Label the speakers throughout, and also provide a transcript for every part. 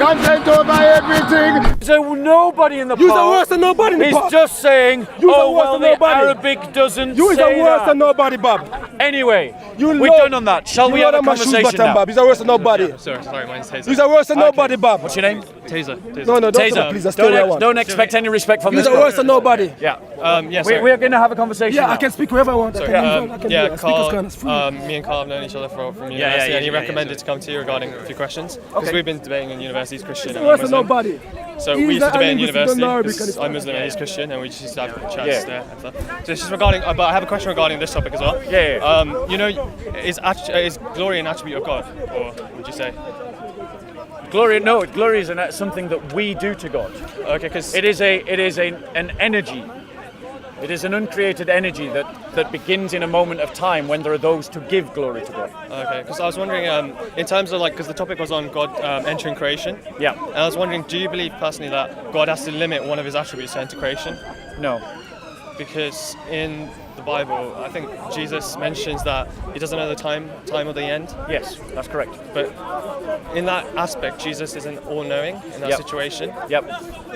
Speaker 1: Content over everything.
Speaker 2: There's nobody in the
Speaker 1: You're
Speaker 2: pub.
Speaker 1: worse than nobody in the
Speaker 2: He's
Speaker 1: pub.
Speaker 2: just saying,
Speaker 1: You're
Speaker 2: oh,
Speaker 1: worse
Speaker 2: well,
Speaker 1: than
Speaker 2: the
Speaker 1: nobody.
Speaker 2: Arabic doesn't
Speaker 1: You is
Speaker 2: say
Speaker 1: worse
Speaker 2: that.
Speaker 1: than nobody, Bob.
Speaker 2: Anyway,
Speaker 1: You
Speaker 2: we're
Speaker 1: know-
Speaker 2: done on that. Shall we have a conversation now?
Speaker 1: Bob. You're worse than nobody.
Speaker 3: Sorry, my name's Taser.
Speaker 1: You're worse than nobody, Bob.
Speaker 2: What's your name?
Speaker 3: Taser.
Speaker 1: No, don't say
Speaker 2: Taser.
Speaker 1: that, please. That's still where I want.
Speaker 2: Don't expect any respect from
Speaker 1: You're
Speaker 2: this guy.
Speaker 1: worse than nobody.
Speaker 2: Yeah.
Speaker 3: Yeah, sorry.
Speaker 2: We're going to have a conversation
Speaker 1: Yeah,
Speaker 2: now.
Speaker 1: I can speak wherever I want.
Speaker 3: Yeah, Carl,
Speaker 1: Carl.
Speaker 3: me and Carl have known each other from university, and he recommended to come to you regarding a few questions. Because
Speaker 2: Okay.
Speaker 3: we've been debating in universities, Christian and
Speaker 1: Worse than
Speaker 3: Muslim.
Speaker 1: nobody.
Speaker 3: So
Speaker 1: He's
Speaker 3: we used to
Speaker 1: a
Speaker 3: debate in
Speaker 1: linguist,
Speaker 3: university,
Speaker 1: don't know Arabic,
Speaker 3: 'cause
Speaker 1: and it's
Speaker 3: I'm
Speaker 1: fine.
Speaker 3: Muslim and he's Christian, and we just used to have chats
Speaker 2: Yeah.
Speaker 3: there and stuff. So it's just regarding, but I have a question regarding this topic as well.
Speaker 2: Yeah.
Speaker 3: You know, is glory an attribute of God, or would you say?
Speaker 2: Glory is something that we do to God.
Speaker 3: Okay, because
Speaker 2: It is an energy. It is an uncreated energy that begins in a moment of time when there are those to give glory to God.
Speaker 3: okay, because I was wondering, in terms of because the topic was on God entering creation.
Speaker 2: Yeah.
Speaker 3: And I was wondering, do you believe personally that God has to limit one of his attributes to enter creation?
Speaker 2: No.
Speaker 3: Because in the Bible, I think Jesus mentions that he doesn't know the time of the end.
Speaker 2: Yes, that's correct.
Speaker 3: But in that aspect, Jesus isn't all-knowing in that
Speaker 2: Yep.
Speaker 3: situation.
Speaker 2: Yep.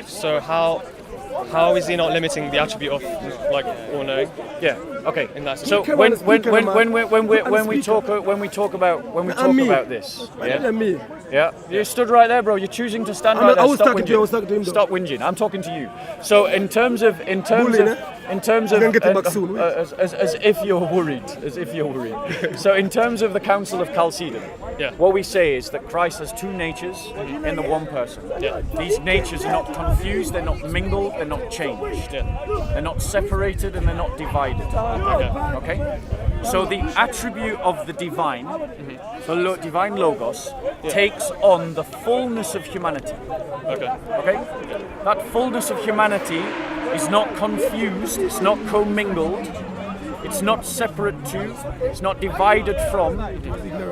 Speaker 3: So how is he not limiting the attribute of all-knowing?
Speaker 2: Yeah. Okay.
Speaker 3: In that
Speaker 2: So
Speaker 3: situation?
Speaker 2: when we talk about this, yeah.
Speaker 1: Me.
Speaker 2: Yeah, you stood right there, bro. You're choosing to stand right there.
Speaker 1: I was
Speaker 2: Stop
Speaker 1: talking to you, I was
Speaker 2: whinging.
Speaker 1: talking to him, though.
Speaker 2: Stop whinging. I'm talking to you. So in terms of
Speaker 1: Bullying, We're gonna get it back soon,
Speaker 2: as if you're worried, So in terms of the Council of Chalcedon,
Speaker 3: Yeah.
Speaker 2: what we say is that Christ has two natures in the one person.
Speaker 3: Yeah.
Speaker 2: These natures are not confused, they're not mingled, they're not changed.
Speaker 3: Yeah.
Speaker 2: They're not separated and they're not divided. Okay? So the attribute of the divine, the divine logos, takes on the fullness of humanity.
Speaker 3: Okay.
Speaker 2: Okay? That fullness of humanity is not confused, it's not commingled, it's not separate to, it's not divided from,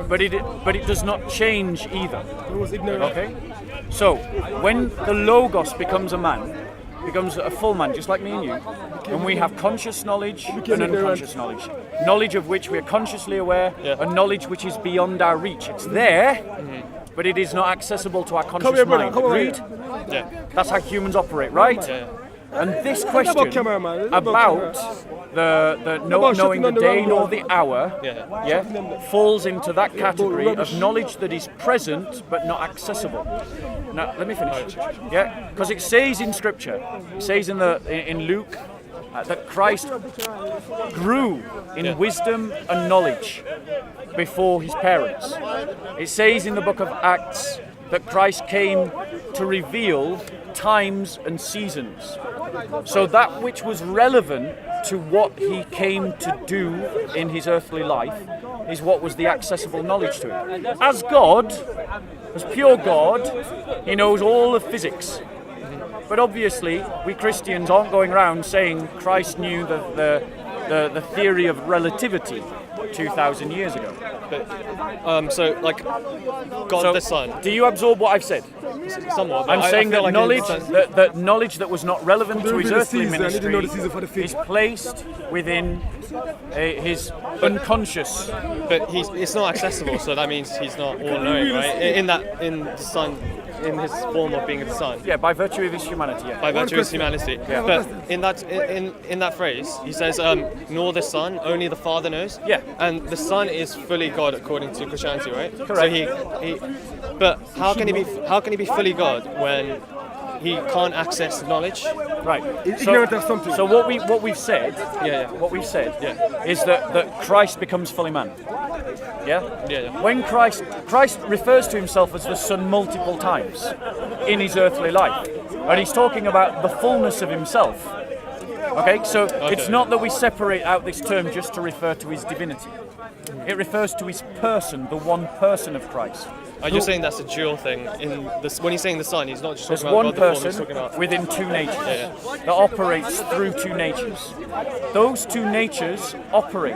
Speaker 2: but it does not change either. Okay? So when the logos becomes a man, becomes a full man, just like me and you, and we have conscious knowledge and unconscious knowledge. Knowledge of which we are consciously aware,
Speaker 3: Yeah.
Speaker 2: and knowledge which is beyond our reach. It's there, but it is not accessible to our conscious
Speaker 1: here, brother,
Speaker 2: mind.
Speaker 1: come over
Speaker 2: Agreed?
Speaker 3: Yeah.
Speaker 2: That's how humans operate, right?
Speaker 3: Yeah.
Speaker 2: And this question
Speaker 1: camera, man. It's about
Speaker 2: about the
Speaker 1: About
Speaker 2: knowing
Speaker 1: shutting
Speaker 2: the
Speaker 1: down the
Speaker 2: day
Speaker 1: wrong
Speaker 2: nor
Speaker 1: one.
Speaker 2: the hour,
Speaker 3: Yeah.
Speaker 2: falls into that category
Speaker 1: rubbish.
Speaker 2: of knowledge that is present but not accessible. Now, let me finish. Yeah, because it says in Scripture, it says in Luke that Christ grew in wisdom and knowledge before his parents. It says in the book of Acts that Christ came to reveal times and seasons. So that which was relevant to what he came to do in his earthly life is what was the accessible knowledge to him. As God, as pure God, he knows all of physics. But obviously, we Christians aren't going around saying Christ knew the theory of relativity 2,000 years ago.
Speaker 3: So God
Speaker 2: So,
Speaker 3: the Son,
Speaker 2: do you absorb what I've said?
Speaker 3: somewhat. but
Speaker 2: I'm saying
Speaker 3: feel
Speaker 2: that
Speaker 3: like
Speaker 2: knowledge,
Speaker 3: in the sense-
Speaker 2: that knowledge that was not relevant to his
Speaker 1: reveal the
Speaker 2: earthly
Speaker 1: season, I didn't know the
Speaker 2: ministry
Speaker 1: season for the
Speaker 2: is
Speaker 1: fish.
Speaker 2: placed within his unconscious.
Speaker 3: But it's not accessible, so that means he's not all-knowing, right? In the Son, in his form of being the Son,
Speaker 2: Yeah, by virtue of his humanity. Yeah.
Speaker 3: by virtue of his humanity. But in that phrase, he says, "Nor the Son, only the Father knows."
Speaker 2: Yeah.
Speaker 3: And the Son is fully God according to Christianity, right?
Speaker 2: Correct.
Speaker 3: So he. But how can he be fully God when he can't access knowledge?
Speaker 2: Right.
Speaker 1: He's ignorant of something.
Speaker 2: So what we've said,
Speaker 3: Yeah.
Speaker 2: what we've said,
Speaker 3: Yeah.
Speaker 2: is that Christ becomes fully man. Yeah?
Speaker 3: Yeah.
Speaker 2: When Christ refers to himself as the Son multiple times in his earthly life, and he's talking about the fullness of himself. Okay, so it's not that we separate out this term just to refer to his divinity. It refers to his person, the one person of Christ.
Speaker 3: Are you saying that's a dual thing? In this, when he's saying the Son, he's not just
Speaker 2: There's
Speaker 3: talking about
Speaker 2: one
Speaker 3: God the form, he's
Speaker 2: person
Speaker 3: talking about.
Speaker 2: within two natures that operates through two natures. Those two natures operate.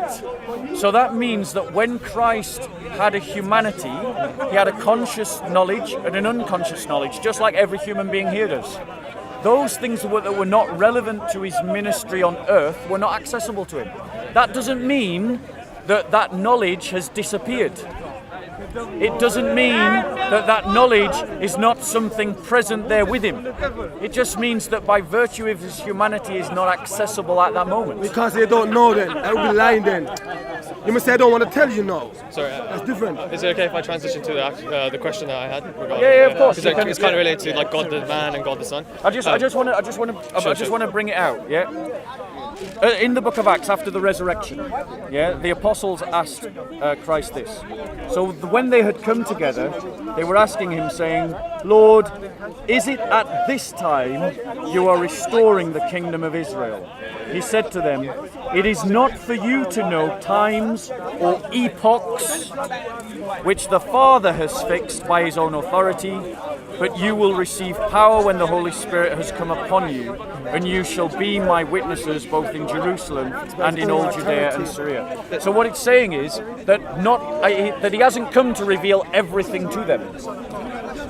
Speaker 2: So that means that when Christ had a humanity, he had a conscious knowledge and an unconscious knowledge, just like every human being here does. Those things that were not relevant to his ministry on earth were not accessible to him. That doesn't mean that knowledge has disappeared. it doesn't mean that that knowledge is not something present there with him. It just means that by virtue of his humanity is not accessible at that moment.
Speaker 1: Because they don't know then. I would be lying then. You must say I don't want to tell you now.
Speaker 3: Sorry,
Speaker 1: That's different.
Speaker 3: is it okay if I transition to the question that I had? Regarding,
Speaker 2: Yeah, of course.
Speaker 3: Because it's kind of related to like God the man and God the Son.
Speaker 2: I just want to bring it out. Yeah. In the book of Acts, after the resurrection, the apostles asked Christ this. So when they had come together, they were asking him, saying, "Lord, is it at this time you are restoring the kingdom of Israel?" He said to them, "It is not for you to know times or epochs which the Father has fixed by his own authority, but you will receive power when the Holy Spirit has come upon you, and you shall be my witnesses both in Jerusalem and in all Judea and Syria." So what it's saying is that that he hasn't come to reveal everything to them.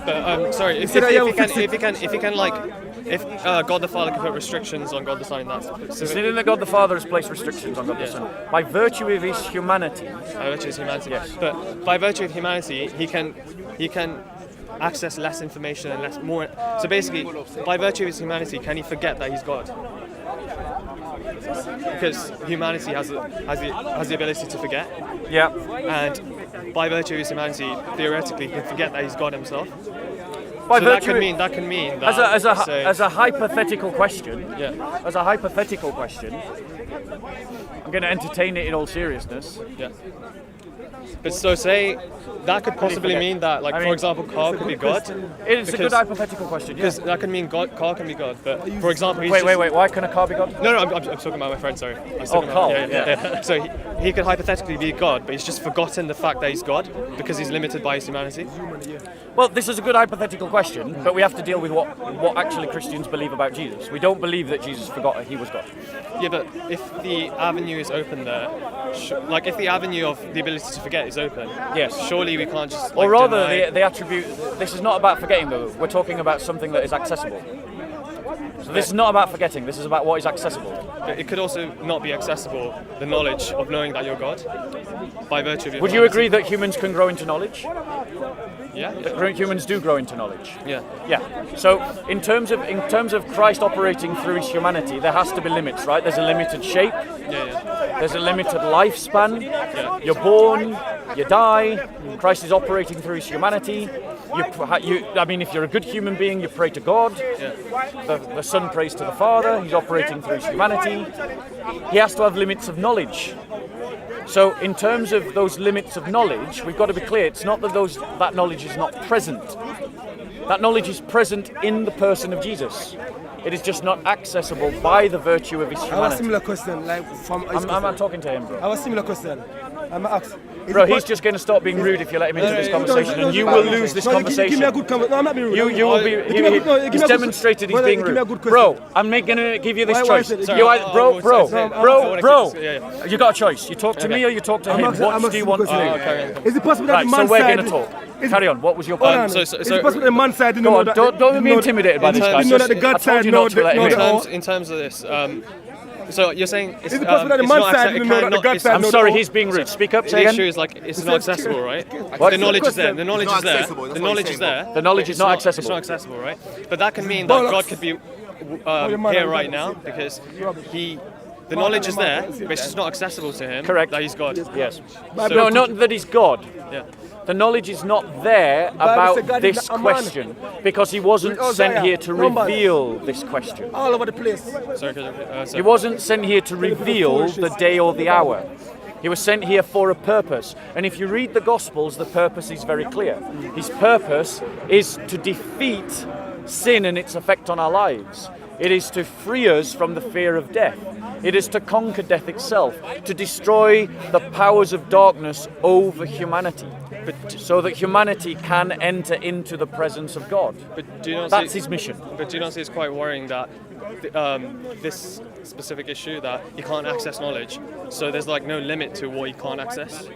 Speaker 3: But sorry, if God the Father can put restrictions on God the Son in that
Speaker 2: It's
Speaker 3: specific,
Speaker 2: not that God the Father has placed restrictions on God the Son. By virtue of his humanity,
Speaker 3: by virtue of his humanity.
Speaker 2: Yes.
Speaker 3: But by virtue of humanity, he can access less information and more. So basically, by virtue of his humanity, can he forget that he's God? Because humanity has the ability to forget,
Speaker 2: yeah.
Speaker 3: and by virtue of his humanity, theoretically, he can forget that he's God himself.
Speaker 2: By
Speaker 3: So that
Speaker 2: virtue
Speaker 3: can mean that
Speaker 2: as a hypothetical question.
Speaker 3: yeah,
Speaker 2: As a hypothetical question, I'm going to entertain it in all seriousness.
Speaker 3: yeah. But so say that could possibly
Speaker 2: forget?
Speaker 3: mean that, like,
Speaker 2: I
Speaker 3: for
Speaker 2: mean,
Speaker 3: example, Carl could be God.
Speaker 2: It's a good
Speaker 3: Because-
Speaker 2: hypothetical question. Yeah.
Speaker 3: Because that can mean Carl can be God. But for example, he's
Speaker 2: Wait. Why can a car be God?
Speaker 3: No, I'm talking about my friend. Sorry. I was
Speaker 2: Oh,
Speaker 3: talking about-
Speaker 2: Carl, yeah.
Speaker 3: So he could hypothetically be God, but he's just forgotten the fact that he's God because he's limited by his humanity.
Speaker 2: Well, this is a good hypothetical question, but we have to deal with what actually Christians believe about Jesus. We don't believe that Jesus forgot he was God.
Speaker 3: Yeah, but if the avenue is open there, like if the avenue of the ability to forget is open,
Speaker 2: Yes.
Speaker 3: surely we can't just.
Speaker 2: Or
Speaker 3: Like,
Speaker 2: rather,
Speaker 3: deny-
Speaker 2: the attribute. This is not about forgetting, though. We're talking about something that is accessible. So this is not about forgetting. This is about what is accessible.
Speaker 3: it could also not be accessible. The knowledge of knowing that you're God, by virtue of your.
Speaker 2: Would you
Speaker 3: humanity.
Speaker 2: agree that humans can grow into knowledge?
Speaker 3: Yeah.
Speaker 2: That humans do grow into knowledge.
Speaker 3: Yeah.
Speaker 2: Yeah. So in terms of Christ operating through his humanity, there has to be limits, right? There's a limited shape.
Speaker 3: Yeah.
Speaker 2: There's a limited lifespan. You're born, you die. Christ is operating through his humanity. I mean, if you're a good human being, you pray to God. The Son prays to the Father. He's operating through his humanity. He has to have limits of knowledge. So, in terms of those limits of knowledge, we've got to be clear. It's not that that knowledge is not present. That knowledge is present in the person of Jesus. It is just not accessible by the virtue of his
Speaker 1: I have a
Speaker 2: humanity.
Speaker 1: similar question, like from.
Speaker 2: I'm talking to him,
Speaker 1: I
Speaker 2: bro.
Speaker 1: have a similar question. I'm asked.
Speaker 2: Bro, he's just going to stop being rude if you let him into this conversation, and you will lose this conversation.
Speaker 1: Give me a good conversation. No, I'm not being rude.
Speaker 2: You will be. He's demonstrated he's being rude. Bro, I'm going to give you this
Speaker 1: Why
Speaker 2: choice.
Speaker 1: is it?
Speaker 2: You
Speaker 3: Sorry,
Speaker 2: either, bro.
Speaker 3: Yeah.
Speaker 2: You got a choice. You talk to me or you talk to him. What do you want to do?
Speaker 1: Is it possible that
Speaker 2: Right,
Speaker 1: the
Speaker 2: so
Speaker 1: man
Speaker 2: we're
Speaker 1: side?
Speaker 2: going to talk. Carry on. What was your
Speaker 1: Hold
Speaker 2: point?
Speaker 1: on.
Speaker 3: so-
Speaker 1: Is it possible that the man side didn't
Speaker 2: Go
Speaker 1: know
Speaker 2: on.
Speaker 1: that?
Speaker 2: Don't be intimidated by this guy.
Speaker 1: You know that the
Speaker 2: I
Speaker 1: God
Speaker 2: told
Speaker 1: side
Speaker 2: you
Speaker 1: know
Speaker 2: not to let him in.
Speaker 3: In terms of this, so you're saying it's,
Speaker 1: Is it possible that the
Speaker 3: it's
Speaker 1: man
Speaker 3: not
Speaker 1: side
Speaker 3: acce-
Speaker 1: didn't
Speaker 3: it
Speaker 1: know that the
Speaker 3: cannot-
Speaker 1: God
Speaker 3: it's-
Speaker 1: side
Speaker 2: I'm
Speaker 1: know
Speaker 2: sorry,
Speaker 1: that?
Speaker 2: he's being rude. Speak up. Say
Speaker 3: The issue
Speaker 2: again.
Speaker 3: is like it's not accessible, right?
Speaker 2: What?
Speaker 3: The knowledge is there. The knowledge
Speaker 4: It's
Speaker 3: is
Speaker 4: not
Speaker 3: there.
Speaker 4: accessible, that's
Speaker 3: The
Speaker 4: what
Speaker 3: knowledge
Speaker 4: he's
Speaker 3: is
Speaker 4: saying,
Speaker 3: there.
Speaker 2: The knowledge is
Speaker 3: It's
Speaker 2: not
Speaker 3: It's
Speaker 2: accessible.
Speaker 3: not accessible, right? But that can mean that God could be here right now because the knowledge is there, but it's just not accessible to him.
Speaker 2: Correct.
Speaker 3: That he's God.
Speaker 2: Yes.
Speaker 3: So-
Speaker 2: No, not that he's God.
Speaker 3: Yeah.
Speaker 2: The knowledge is not there
Speaker 1: said
Speaker 2: about
Speaker 1: God
Speaker 2: this
Speaker 1: is a man.
Speaker 2: question because he wasn't sent
Speaker 1: Isaiah,
Speaker 2: here to
Speaker 1: Numbers.
Speaker 2: reveal this question.
Speaker 1: All over the place.
Speaker 3: Sorry,
Speaker 2: He wasn't sent here to reveal the day or the hour. He was sent here for a purpose. And if you read the Gospels, the purpose is very clear. His purpose is to defeat sin and its effect on our lives. It is to free us from the fear of death. It is to conquer death itself, to destroy the powers of darkness over humanity, so that humanity can enter into the presence of God.
Speaker 3: But do you not
Speaker 2: That's
Speaker 3: see,
Speaker 2: his mission.
Speaker 3: But do you not see it's quite worrying that this specific issue that he can't access knowledge, so there's like no limit to what he can't access?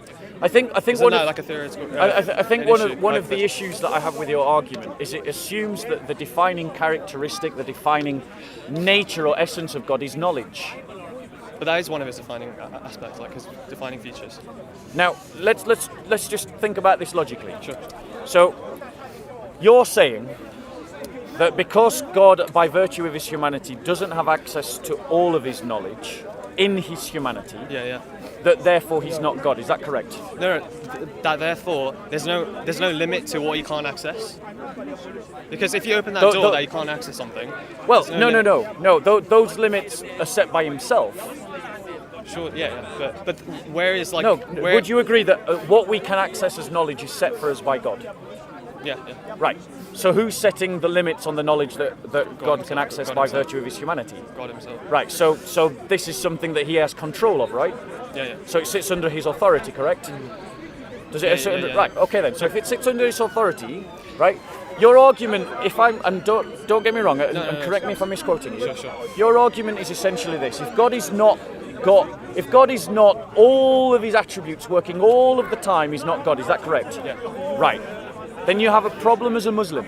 Speaker 2: I think
Speaker 3: Isn't
Speaker 2: one
Speaker 3: that
Speaker 2: of,
Speaker 3: like a theoretical?
Speaker 2: I think
Speaker 3: an
Speaker 2: one
Speaker 3: issue?
Speaker 2: of one
Speaker 3: Like
Speaker 2: of the issues that I have with your argument is it assumes that the defining characteristic, the defining nature or essence of God is knowledge.
Speaker 3: But that is one of his defining aspects, like his defining features.
Speaker 2: Now, let's just think about this logically.
Speaker 3: Sure.
Speaker 2: So, you're saying that because God, by virtue of his humanity, doesn't have access to all of his knowledge in his humanity,
Speaker 3: Yeah.
Speaker 2: that therefore he's not God. Is that correct?
Speaker 3: No, that therefore there's no limit to what you can't access. Because if you open that door that you can't access something.
Speaker 2: Well,
Speaker 3: there's
Speaker 2: no. Those limits are set by himself.
Speaker 3: Sure, yeah. But where is like?
Speaker 2: No.
Speaker 3: Where,
Speaker 2: Would you agree that what we can access as knowledge is set for us by God?
Speaker 3: Yeah.
Speaker 2: Right. So who's setting the limits on the knowledge that God can access by virtue of his humanity?
Speaker 3: God himself.
Speaker 2: Right. So this is something that he has control of, right?
Speaker 3: Yeah.
Speaker 2: So it sits under his authority, correct? Does it?
Speaker 3: Yeah.
Speaker 2: Right. Okay then. So if it sits under his authority, right? Your argument, if I'm, and don't get me wrong, and correct me if I'm misquoting you.
Speaker 3: Sure.
Speaker 2: Your argument is essentially this: if God is not all of his attributes working all of the time, he's not God. Is that correct?
Speaker 3: Yeah.
Speaker 2: Right. Then you have a problem as a Muslim.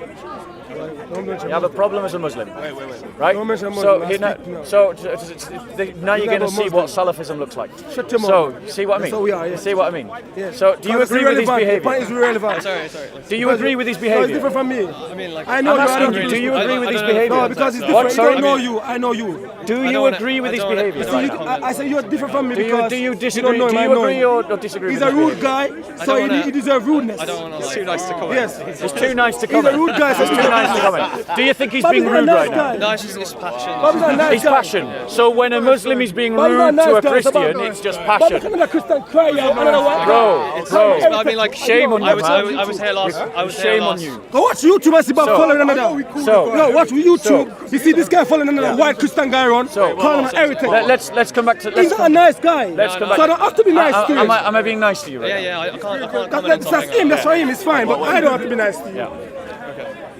Speaker 1: Don't mention
Speaker 2: You have a problem as a Muslim.
Speaker 1: Wait.
Speaker 2: Right?
Speaker 1: Don't mention
Speaker 2: So,
Speaker 1: Muslim.
Speaker 2: now you're going to see what Salafism looks like.
Speaker 1: Shut your
Speaker 2: So,
Speaker 1: mouth.
Speaker 2: see what I mean?
Speaker 1: That's what we are, yeah.
Speaker 2: See what I mean?
Speaker 1: Yeah.
Speaker 2: So, do you
Speaker 1: It's
Speaker 2: agree with his
Speaker 1: irrelevant. The point is
Speaker 2: behaviour?
Speaker 1: irrelevant.
Speaker 3: Sorry.
Speaker 2: Do you agree with his
Speaker 1: No, it's
Speaker 2: behaviour?
Speaker 1: different from me.
Speaker 3: I mean, like.
Speaker 1: I know
Speaker 2: I'm
Speaker 1: you. I
Speaker 2: asking
Speaker 1: don't
Speaker 2: you,
Speaker 1: agree.
Speaker 2: do you agree with his
Speaker 3: I don't know.
Speaker 2: behaviour?
Speaker 1: No, because it's
Speaker 3: What?
Speaker 1: different.
Speaker 2: Sorry?
Speaker 1: I know you. I know you.
Speaker 2: Do
Speaker 3: I
Speaker 2: you
Speaker 3: don't wanna-
Speaker 2: agree with
Speaker 3: I
Speaker 2: his
Speaker 3: don't wanna-
Speaker 2: behaviour?
Speaker 3: I
Speaker 1: So
Speaker 3: don't
Speaker 1: you,
Speaker 3: wanna
Speaker 1: I say you're different from me
Speaker 2: Do
Speaker 1: because
Speaker 2: you
Speaker 1: don't
Speaker 2: disagree?
Speaker 1: know
Speaker 2: Do
Speaker 1: him, I
Speaker 2: you
Speaker 1: know
Speaker 2: agree
Speaker 1: him.
Speaker 2: or disagree
Speaker 1: He's
Speaker 2: with
Speaker 1: a
Speaker 2: his
Speaker 1: rude
Speaker 2: behaviour?
Speaker 1: guy, so he deserves rudeness.
Speaker 3: I don't want to like.
Speaker 4: Too nice to comment.
Speaker 1: Yes.
Speaker 2: It's too nice to
Speaker 1: He's a
Speaker 2: comment.
Speaker 1: rude guy. So
Speaker 2: It's too nice to comment. Do you think he's
Speaker 1: Bobby's
Speaker 2: being
Speaker 1: not a
Speaker 2: rude
Speaker 1: nice
Speaker 2: right now?
Speaker 1: guy.
Speaker 3: No, it's just passion.
Speaker 1: Bobby's not a nice
Speaker 2: It's
Speaker 1: guy.
Speaker 2: passion. So when a Muslim is being
Speaker 1: Bobby's not
Speaker 2: rude
Speaker 1: nice
Speaker 2: to a
Speaker 1: guy, so
Speaker 2: Christian,
Speaker 1: Bobby-
Speaker 2: it's just
Speaker 1: Bobby
Speaker 2: passion.
Speaker 1: coming to Christian cry, I don't know what.
Speaker 2: Bro,
Speaker 3: I mean, like,
Speaker 2: shame on you,
Speaker 3: I was
Speaker 2: man.
Speaker 3: here last. I was here
Speaker 2: Shame on
Speaker 3: last.
Speaker 2: you.
Speaker 1: Go watch YouTube and see Bob following another.
Speaker 2: So-
Speaker 1: No, watch YouTube. You see this guy following another white Christian guy around, calling him an heretic.
Speaker 2: Let's come back to.
Speaker 1: He's not a nice guy.
Speaker 2: Let's come back.
Speaker 1: So I don't have to be nice to him.
Speaker 2: Am I being nice to you right now?
Speaker 3: Yeah. I can't comment on
Speaker 1: That's
Speaker 3: something.
Speaker 1: him. That's for him. It's fine. But I don't have to be nice to you.
Speaker 2: Yeah.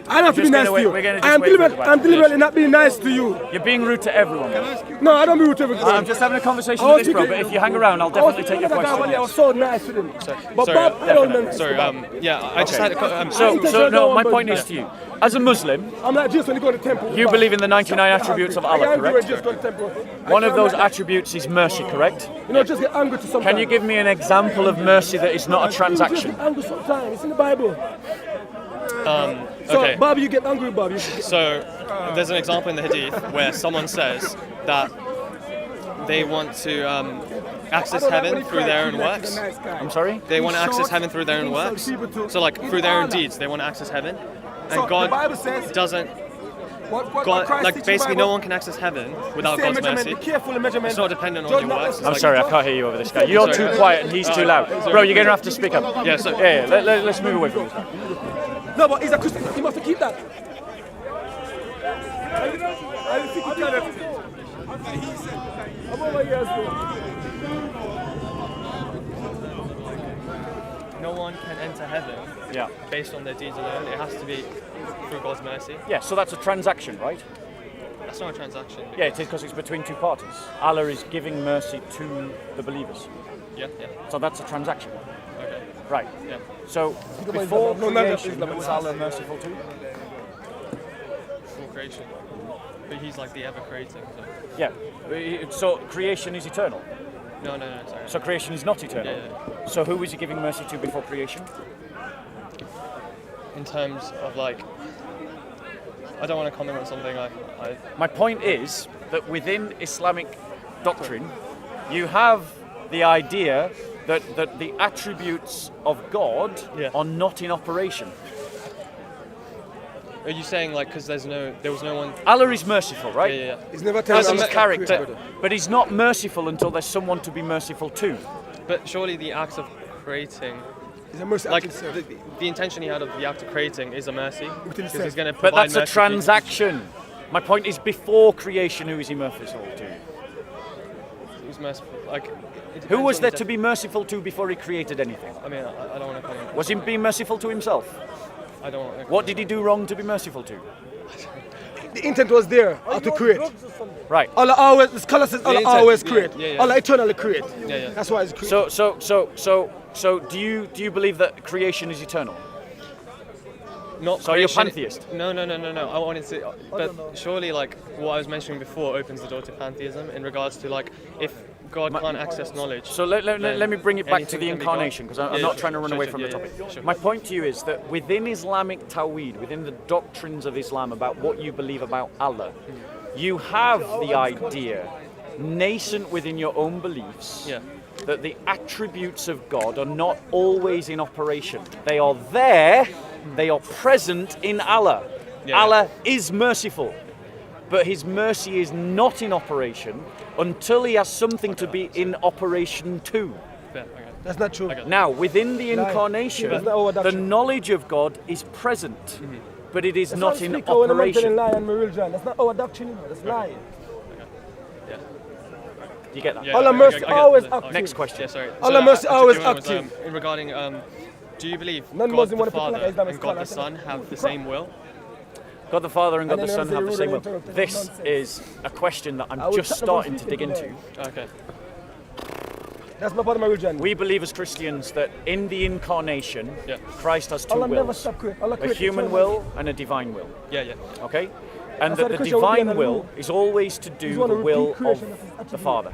Speaker 1: I don't have to be
Speaker 2: Just
Speaker 1: nice
Speaker 2: gonna
Speaker 1: to
Speaker 2: wait-
Speaker 1: you.
Speaker 2: we're gonna just
Speaker 1: I'm
Speaker 2: wait for
Speaker 1: deliberately,
Speaker 2: the
Speaker 1: I'm deliberately not being nice to you.
Speaker 2: You're being rude to everyone.
Speaker 1: No, I don't be rude to everyone.
Speaker 2: I'm just having a conversation
Speaker 1: I was
Speaker 2: with this bro, but
Speaker 1: thinking-
Speaker 2: if you hang around, I'll
Speaker 1: I was
Speaker 2: definitely take your
Speaker 1: thinking that guy
Speaker 2: question.
Speaker 1: I was so nice with him. But
Speaker 3: Sorry,
Speaker 1: Bob, I don't know.
Speaker 3: Sorry. Yeah. I just had.
Speaker 2: So no, my point is to you. As a Muslim,
Speaker 1: I'm not just when you go to the temple.
Speaker 2: you believe in the 99 attributes of Allah,
Speaker 1: I
Speaker 2: correct?
Speaker 1: just go to the temple.
Speaker 2: One of those attributes is mercy, correct?
Speaker 1: You know, just get angry to sometimes.
Speaker 2: Can you give me an example of mercy that is not a
Speaker 1: Just
Speaker 2: transaction?
Speaker 1: get angry sometimes. It's in the Bible. So,
Speaker 3: Okay.
Speaker 1: Bob, you get angry, Bob. You should get
Speaker 3: So there's an example in the Hadith where someone says that they want to access heaven through their own works.
Speaker 2: I'm sorry?
Speaker 3: They want to access heaven through their own works. So like through their own deeds, they want to access heaven,
Speaker 1: So,
Speaker 3: and
Speaker 1: the
Speaker 3: God
Speaker 1: Bible says-
Speaker 3: doesn't.
Speaker 1: what
Speaker 3: God,
Speaker 1: Christ
Speaker 3: like
Speaker 1: teaches
Speaker 3: basically,
Speaker 1: Bible,
Speaker 3: no one can access heaven without
Speaker 1: same
Speaker 3: God's
Speaker 1: measurement,
Speaker 3: mercy.
Speaker 1: Be careful in measurement.
Speaker 3: It's not dependent on
Speaker 1: Judge
Speaker 3: your
Speaker 1: not
Speaker 3: works.
Speaker 1: less-
Speaker 2: I'm sorry, I can't hear you over this guy. You're too quiet and he's too loud. Bro, you're going to have to speak up.
Speaker 3: Yeah, so-
Speaker 2: Yeah, let's move away from this guy.
Speaker 1: No, but he's a Christian. He must keep that. I don't think he can. I'm over here as well.
Speaker 3: No one can enter heaven
Speaker 2: Yeah.
Speaker 3: based on their deeds alone. It has to be through God's mercy.
Speaker 2: Yeah, so that's a transaction, right?
Speaker 3: That's not a transaction.
Speaker 2: Yeah, it is because it's between two parties. Allah is giving mercy to the believers.
Speaker 3: Yeah.
Speaker 2: So that's a transaction.
Speaker 3: Okay.
Speaker 2: Right.
Speaker 3: Yeah.
Speaker 2: So before
Speaker 1: No, no, no,
Speaker 2: creation,
Speaker 1: no,
Speaker 2: who was Allah merciful to?
Speaker 3: Full creation. But he's like the ever creating. So.
Speaker 2: Yeah. So creation is eternal.
Speaker 3: No, sorry.
Speaker 2: So creation is not eternal.
Speaker 3: Yeah.
Speaker 2: So who was he giving mercy to before creation?
Speaker 3: In terms of like, I don't want to comment on something I
Speaker 2: My point is that within Islamic doctrine, you have the idea that the attributes of God
Speaker 3: Yeah.
Speaker 2: are not in operation.
Speaker 3: Are you saying like because there was no one?
Speaker 2: Allah is merciful, right?
Speaker 3: Yeah.
Speaker 1: He's never telling
Speaker 2: As
Speaker 1: us
Speaker 2: his character,
Speaker 1: brother.
Speaker 2: but he's not merciful until there's someone to be merciful to.
Speaker 3: But surely the act of creating,
Speaker 1: He's a mercy
Speaker 3: like
Speaker 1: act himself.
Speaker 3: the intention he had of the act of creating is a mercy, because he's going to
Speaker 2: But
Speaker 3: provide
Speaker 2: that's a
Speaker 3: mercy.
Speaker 2: transaction. My point is, before creation, who is he merciful to?
Speaker 3: Who's merciful? Like, it
Speaker 2: Who
Speaker 3: depends
Speaker 2: was
Speaker 3: on
Speaker 2: there
Speaker 3: the
Speaker 2: to be merciful to before he created anything?
Speaker 3: I mean, I don't want to comment.
Speaker 2: Was he being merciful to himself?
Speaker 3: I don't want to.
Speaker 2: What did he do wrong to be merciful to?
Speaker 1: The intent was there how to create.
Speaker 2: Right.
Speaker 1: Allah always, the scholar says Allah
Speaker 3: intent,
Speaker 1: always
Speaker 3: yeah,
Speaker 1: create.
Speaker 3: yeah.
Speaker 1: Allah eternally create.
Speaker 3: Yeah.
Speaker 1: That's why it's create.
Speaker 2: So do you believe that creation is eternal?
Speaker 3: not.
Speaker 2: So you're
Speaker 3: creation-
Speaker 2: pantheist?
Speaker 3: No. I wanted to, but surely like what I was mentioning before opens the door to pantheism in regards to like if God can't access knowledge.
Speaker 2: So let me bring it back to the
Speaker 3: anything can be God.
Speaker 2: incarnation, because I'm not trying to run away from the topic.
Speaker 3: Sure.
Speaker 2: My point to you is that within Islamic Tawhid, within the doctrines of Islam about what you believe about Allah, you have the idea, nascent within your own beliefs,
Speaker 3: Yeah.
Speaker 2: that the attributes of God are not always in operation. They are there, they are present in Allah.
Speaker 3: Yeah.
Speaker 2: Allah is merciful, but his mercy is not in operation until he has something to be in operation too.
Speaker 3: Yeah, okay.
Speaker 1: That's not true.
Speaker 2: Now, within the incarnation,
Speaker 1: That's not our
Speaker 2: the
Speaker 1: doctrine.
Speaker 2: knowledge of God is present, but it is
Speaker 1: That's
Speaker 2: not in
Speaker 1: speak how when I'm telling
Speaker 2: operation.
Speaker 1: lie on my religion. That's not our doctrine, you know. That's lying.
Speaker 2: Do you get that?
Speaker 3: Yeah,
Speaker 1: Allah
Speaker 3: I
Speaker 1: mercy
Speaker 3: get
Speaker 1: always
Speaker 3: that.
Speaker 1: active.
Speaker 2: Next question.
Speaker 3: Yeah, sorry.
Speaker 1: Allah mercy always
Speaker 3: particular one
Speaker 1: active.
Speaker 3: was, in regarding, do you believe God
Speaker 1: Non-Muslim
Speaker 3: the
Speaker 1: wanna put like
Speaker 3: Father
Speaker 1: Islamic
Speaker 3: and God the
Speaker 1: scholar.
Speaker 3: Son have the same will?
Speaker 2: God the Father and God
Speaker 1: And
Speaker 2: the
Speaker 1: then
Speaker 2: Son have the
Speaker 1: there's
Speaker 2: same
Speaker 1: the
Speaker 2: will.
Speaker 1: rule of
Speaker 2: This
Speaker 1: nonsense.
Speaker 2: is a question that
Speaker 1: I
Speaker 2: I'm
Speaker 1: will
Speaker 2: just
Speaker 1: chat about
Speaker 2: starting to dig
Speaker 1: speaking
Speaker 2: into.
Speaker 1: today.
Speaker 3: Okay.
Speaker 1: That's not part of my religion.
Speaker 2: We believe as Christians that in the incarnation,
Speaker 3: Yeah.
Speaker 2: Christ has two
Speaker 1: Allah never
Speaker 2: wills,
Speaker 1: stop creating. Allah
Speaker 2: a
Speaker 1: created
Speaker 2: human
Speaker 1: eternal.
Speaker 2: will and a divine will.
Speaker 3: Yeah.
Speaker 2: Okay? And
Speaker 1: That's why
Speaker 2: that the
Speaker 1: the Christian will be
Speaker 2: divine
Speaker 1: under
Speaker 2: will
Speaker 1: rule.
Speaker 2: is always to
Speaker 1: He's
Speaker 2: do
Speaker 1: one
Speaker 2: the
Speaker 1: of
Speaker 2: will
Speaker 1: repeat creation of his
Speaker 2: of the
Speaker 1: attribute.
Speaker 2: Father.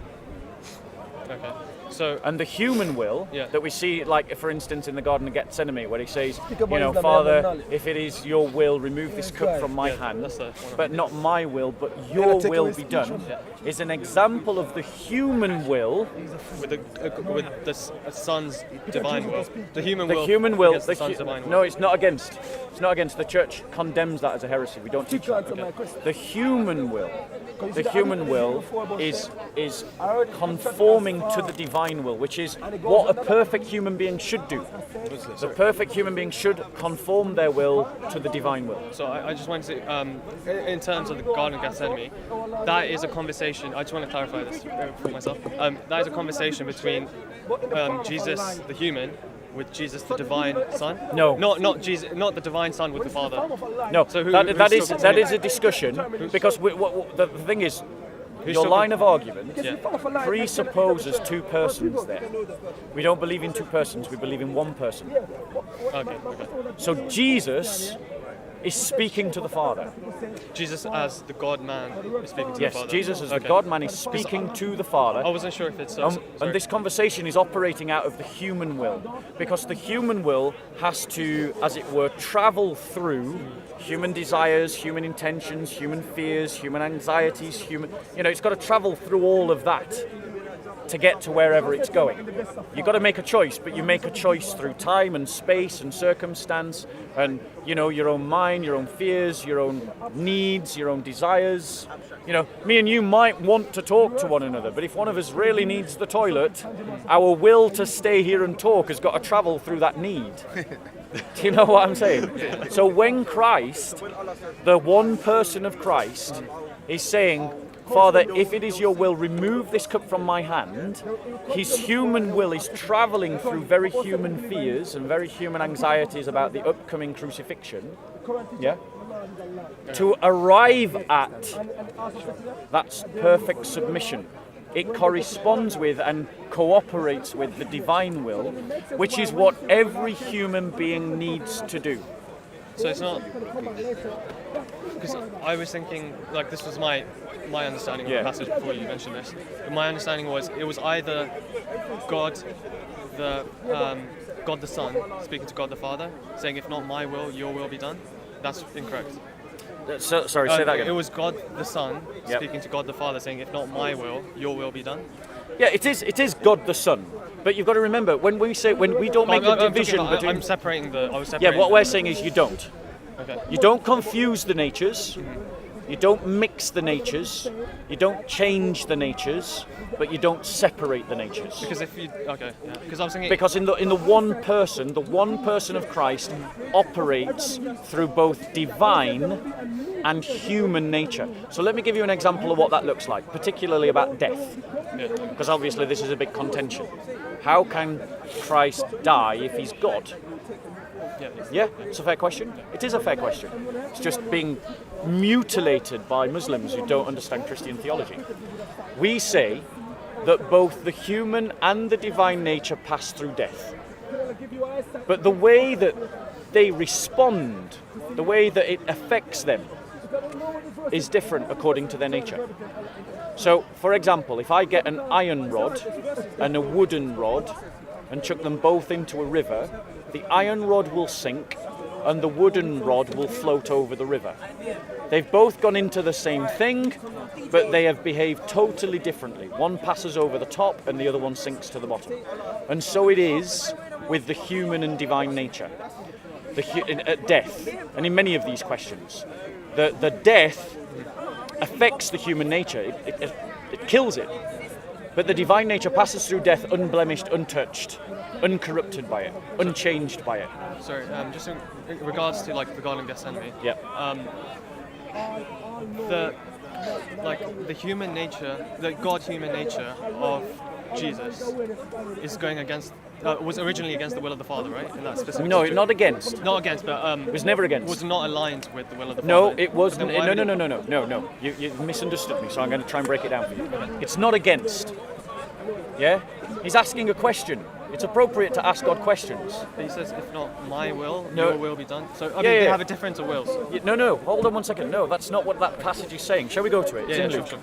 Speaker 3: Okay. So
Speaker 2: And the human will
Speaker 3: Yeah.
Speaker 2: that we see, like for instance in the Garden of Gethsemane, where he says,
Speaker 1: Speak
Speaker 2: you
Speaker 1: about
Speaker 2: know,
Speaker 1: Islam,
Speaker 2: Father,
Speaker 1: have knowledge.
Speaker 2: if it is your will, remove this cup
Speaker 1: right.
Speaker 2: from my
Speaker 3: Yeah,
Speaker 2: hand,
Speaker 3: that's the one.
Speaker 2: but not my will, but your
Speaker 1: take
Speaker 2: will
Speaker 1: away
Speaker 2: be
Speaker 1: speech
Speaker 2: done,
Speaker 1: from
Speaker 2: is an example of the human will.
Speaker 3: with the Son's divine will, the human
Speaker 2: The
Speaker 3: will.
Speaker 2: human will.
Speaker 3: against the Son's divine will.
Speaker 2: No, it's not against. It's not against. The church condemns that as a heresy. We don't teach that.
Speaker 1: answer my question.
Speaker 2: The human will. The human will is conforming to the divine will, which is what a perfect human being should do. The perfect human being should conform their will to the divine will.
Speaker 3: So I just wanted to, in terms of the Garden of Gethsemane, that is a conversation. I just want to clarify this for myself. That is a conversation between Jesus, the human, with Jesus, the divine Son.
Speaker 2: No.
Speaker 3: not Jesus, not the divine Son with the Father.
Speaker 2: No,
Speaker 3: So
Speaker 2: that
Speaker 3: who's
Speaker 2: is
Speaker 3: still
Speaker 2: that is
Speaker 3: continuing?
Speaker 2: a discussion because the thing is, your
Speaker 3: still
Speaker 2: line of argument
Speaker 3: Yeah.
Speaker 2: presupposes two persons there. We don't believe in two persons. We believe in one person.
Speaker 3: Okay.
Speaker 2: So Jesus is speaking to the Father.
Speaker 3: Jesus as the God-man is speaking to
Speaker 2: Yes,
Speaker 3: the Father.
Speaker 2: Jesus as the
Speaker 3: Okay.
Speaker 2: God-man is speaking to the Father.
Speaker 3: I wasn't sure if it's.
Speaker 2: And
Speaker 3: sorry.
Speaker 2: this conversation is operating out of the human will, because the human will has to, as it were, travel through human desires, human intentions, human fears, human anxieties, it's got to travel through all of that to get to wherever it's going. You've got to make a choice, but you make a choice through time and space and circumstance and, your own mind, your own fears, your own needs, your own desires. Me and you might want to talk to one another, but if one of us really needs the toilet, our will to stay here and talk has got to travel through that need. Do you know what I'm saying? So when Christ, the one person of Christ, is saying, Father, if it is your will, remove this cup from my hand, his human will is travelling through very human fears and very human anxieties about the upcoming crucifixion, to arrive at that perfect submission. It corresponds with and cooperates with the divine will, which is what every human being needs to do.
Speaker 3: So it's not because I was thinking like this was my understanding of
Speaker 2: Yeah.
Speaker 3: the passage before you mentioned this. But my understanding was it was either God the Son speaking to God the Father, saying if not my will, your will be done. That's incorrect.
Speaker 2: Sorry, say that
Speaker 3: It
Speaker 2: again.
Speaker 3: was God the Son
Speaker 2: Yep.
Speaker 3: speaking to God the Father, saying if not my will, your will be done.
Speaker 2: Yeah, it is God the Son. But you've got to remember, when we don't make a division between...
Speaker 3: I'm separating the. I was
Speaker 2: Yeah,
Speaker 3: separating.
Speaker 2: what we're saying is you don't.
Speaker 3: Okay.
Speaker 2: You don't confuse the natures. You don't mix the natures. You don't change the natures, but you don't separate the natures.
Speaker 3: Because if you because I was thinking.
Speaker 2: Because in the one person of Christ operates through both divine and human nature. So let me give you an example of what that looks like, particularly about death. Because obviously this is a big contention. How can Christ die if he's God? Yeah, it's a fair question. It is a fair question. It's just being mutilated by Muslims who don't understand Christian theology. We say that both the human and the divine nature pass through death. But the way that they respond the way that it affects them is different according to their nature. So, for example, if I get an iron rod and a wooden rod and chuck them both into a river, the iron rod will sink and the wooden rod will float over the river. They've both gone into the same thing, but they have behaved totally differently. One passes over the top and the other one sinks to the bottom. And so it is with the human and divine nature, at death, and in many of these questions. The death affects the human nature, it kills it. But the divine nature passes through death unblemished, untouched, uncorrupted by it, unchanged by it.
Speaker 3: Sorry, just in regards to like the Garden of Gethsemane.
Speaker 2: Yeah.
Speaker 3: The human nature, the God-human nature of Jesus is going against, was originally against the will of the Father, right? In that specific
Speaker 2: No,
Speaker 3: situation.
Speaker 2: not against.
Speaker 3: Not against, but
Speaker 2: It was never against.
Speaker 3: was not aligned with the will of the
Speaker 2: No,
Speaker 3: Father.
Speaker 2: it wasn't.
Speaker 3: Then why
Speaker 2: No. You misunderstood me, so I'm going to try and break it down for you. It's not against. Yeah? He's asking a question. It's appropriate to ask God questions.
Speaker 3: He says, if not my will,
Speaker 2: No.
Speaker 3: your will be done. So, I mean,
Speaker 2: Yeah,
Speaker 3: they
Speaker 2: yeah.
Speaker 3: have a difference of wills.
Speaker 2: No, hold on one second. No, that's not what that passage is saying. Shall we go to it? It's in Luke.
Speaker 3: Sure.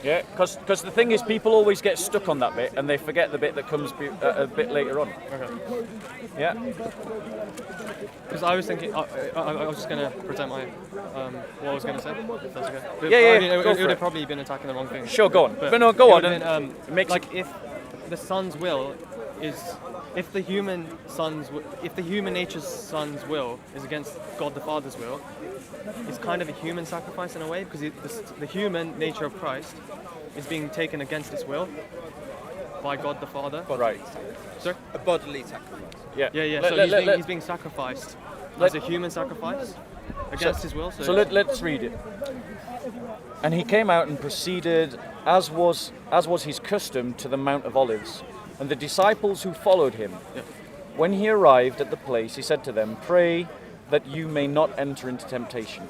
Speaker 2: Yeah, because the thing is, people always get stuck on that bit and they forget the bit that comes a bit later on.
Speaker 3: Okay.
Speaker 2: Yeah?
Speaker 3: Because I was thinking, I was just going to present my, what I was going to say, if that's okay. But,
Speaker 2: Yeah,
Speaker 3: I mean,
Speaker 2: go
Speaker 3: it
Speaker 2: for
Speaker 3: would
Speaker 2: it.
Speaker 3: have probably been attacking the wrong thing.
Speaker 2: Sure, go on.
Speaker 3: But
Speaker 2: But no, go
Speaker 3: it
Speaker 2: on.
Speaker 3: would've
Speaker 2: And
Speaker 3: been,
Speaker 2: it makes
Speaker 3: like if the son's will is, if the human nature's son's will is against God the Father's will, it's kind of a human sacrifice in a way, because the human nature of Christ is being taken against its will by God the Father.
Speaker 2: Right.
Speaker 3: Sorry?
Speaker 4: A bodily sacrifice.
Speaker 2: Yeah.
Speaker 3: Yeah.
Speaker 2: Let-
Speaker 3: So
Speaker 2: let-
Speaker 3: he's being sacrificed
Speaker 2: let-
Speaker 3: as a human sacrifice against his will.
Speaker 2: So let's read it. And he came out and proceeded, as was his custom, to the Mount of Olives. And the disciples who followed him, when he arrived at the place, he said to them, "Pray that you may not enter into temptation."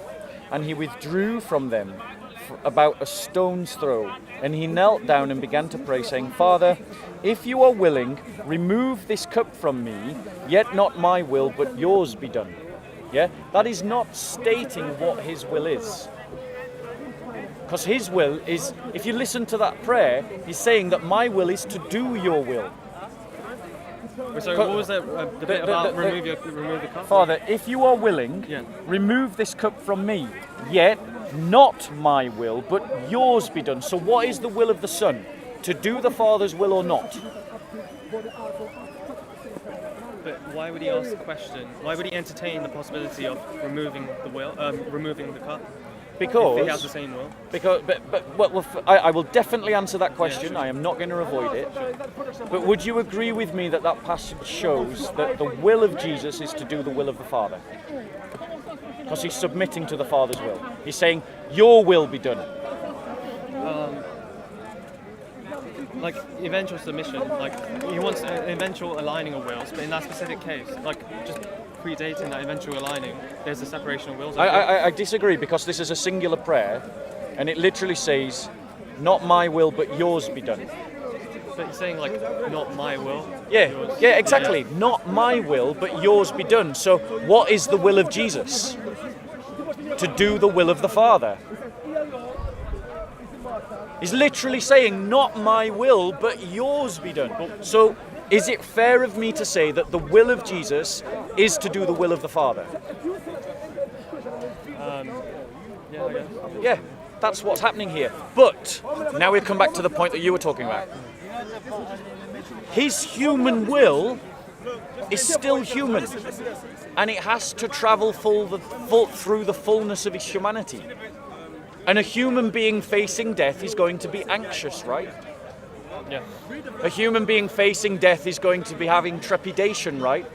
Speaker 2: And he withdrew from them about a stone's throw. And he knelt down and began to pray, saying, "Father, if you are willing, remove this cup from me, yet not my will, but yours be done." Yeah? That is not stating what his will is. Because his will is, if you listen to that prayer, he's saying that my will is to do your will.
Speaker 3: So what was the bit about remove the cup?
Speaker 2: Father, if you are willing,
Speaker 3: Yeah.
Speaker 2: remove this cup from me, yet not my will, but yours be done. So what is the will of the Son? To do the Father's will or not?
Speaker 3: But why would he ask the question? Why would he entertain the possibility of removing the cup? If he has the
Speaker 2: Because,
Speaker 3: same will.
Speaker 2: I will definitely answer that question. I am not going to avoid it. But would you agree with me that that passage shows that the will of Jesus is to do the will of the Father? Because he's submitting to the Father's will. He's saying, "Your will be done."
Speaker 3: Like eventual submission, like he wants an eventual aligning of wills, but in that specific case, like just predating that eventual aligning, there's a separation of wills.
Speaker 2: I disagree, because this is a singular prayer, and it literally says, "Not my will, but yours be done."
Speaker 3: But he's saying like, not my will.
Speaker 2: Yeah,
Speaker 3: yours.
Speaker 2: yeah, exactly. Not my will, but yours be done. So, what is the will of Jesus? To do the will of the Father. He's literally saying, "Not my will, but yours be done." So, is it fair of me to say that the will of Jesus is to do the will of the Father?
Speaker 3: Yeah, I guess.
Speaker 2: Yeah, that's what's happening here. But now we come back to the point that you were talking about. His human will is still human, and it has to travel through the fullness of his humanity. And a human being facing death is going to be anxious, right?
Speaker 3: Yeah.
Speaker 2: A human being facing death is going to be having trepidation, right?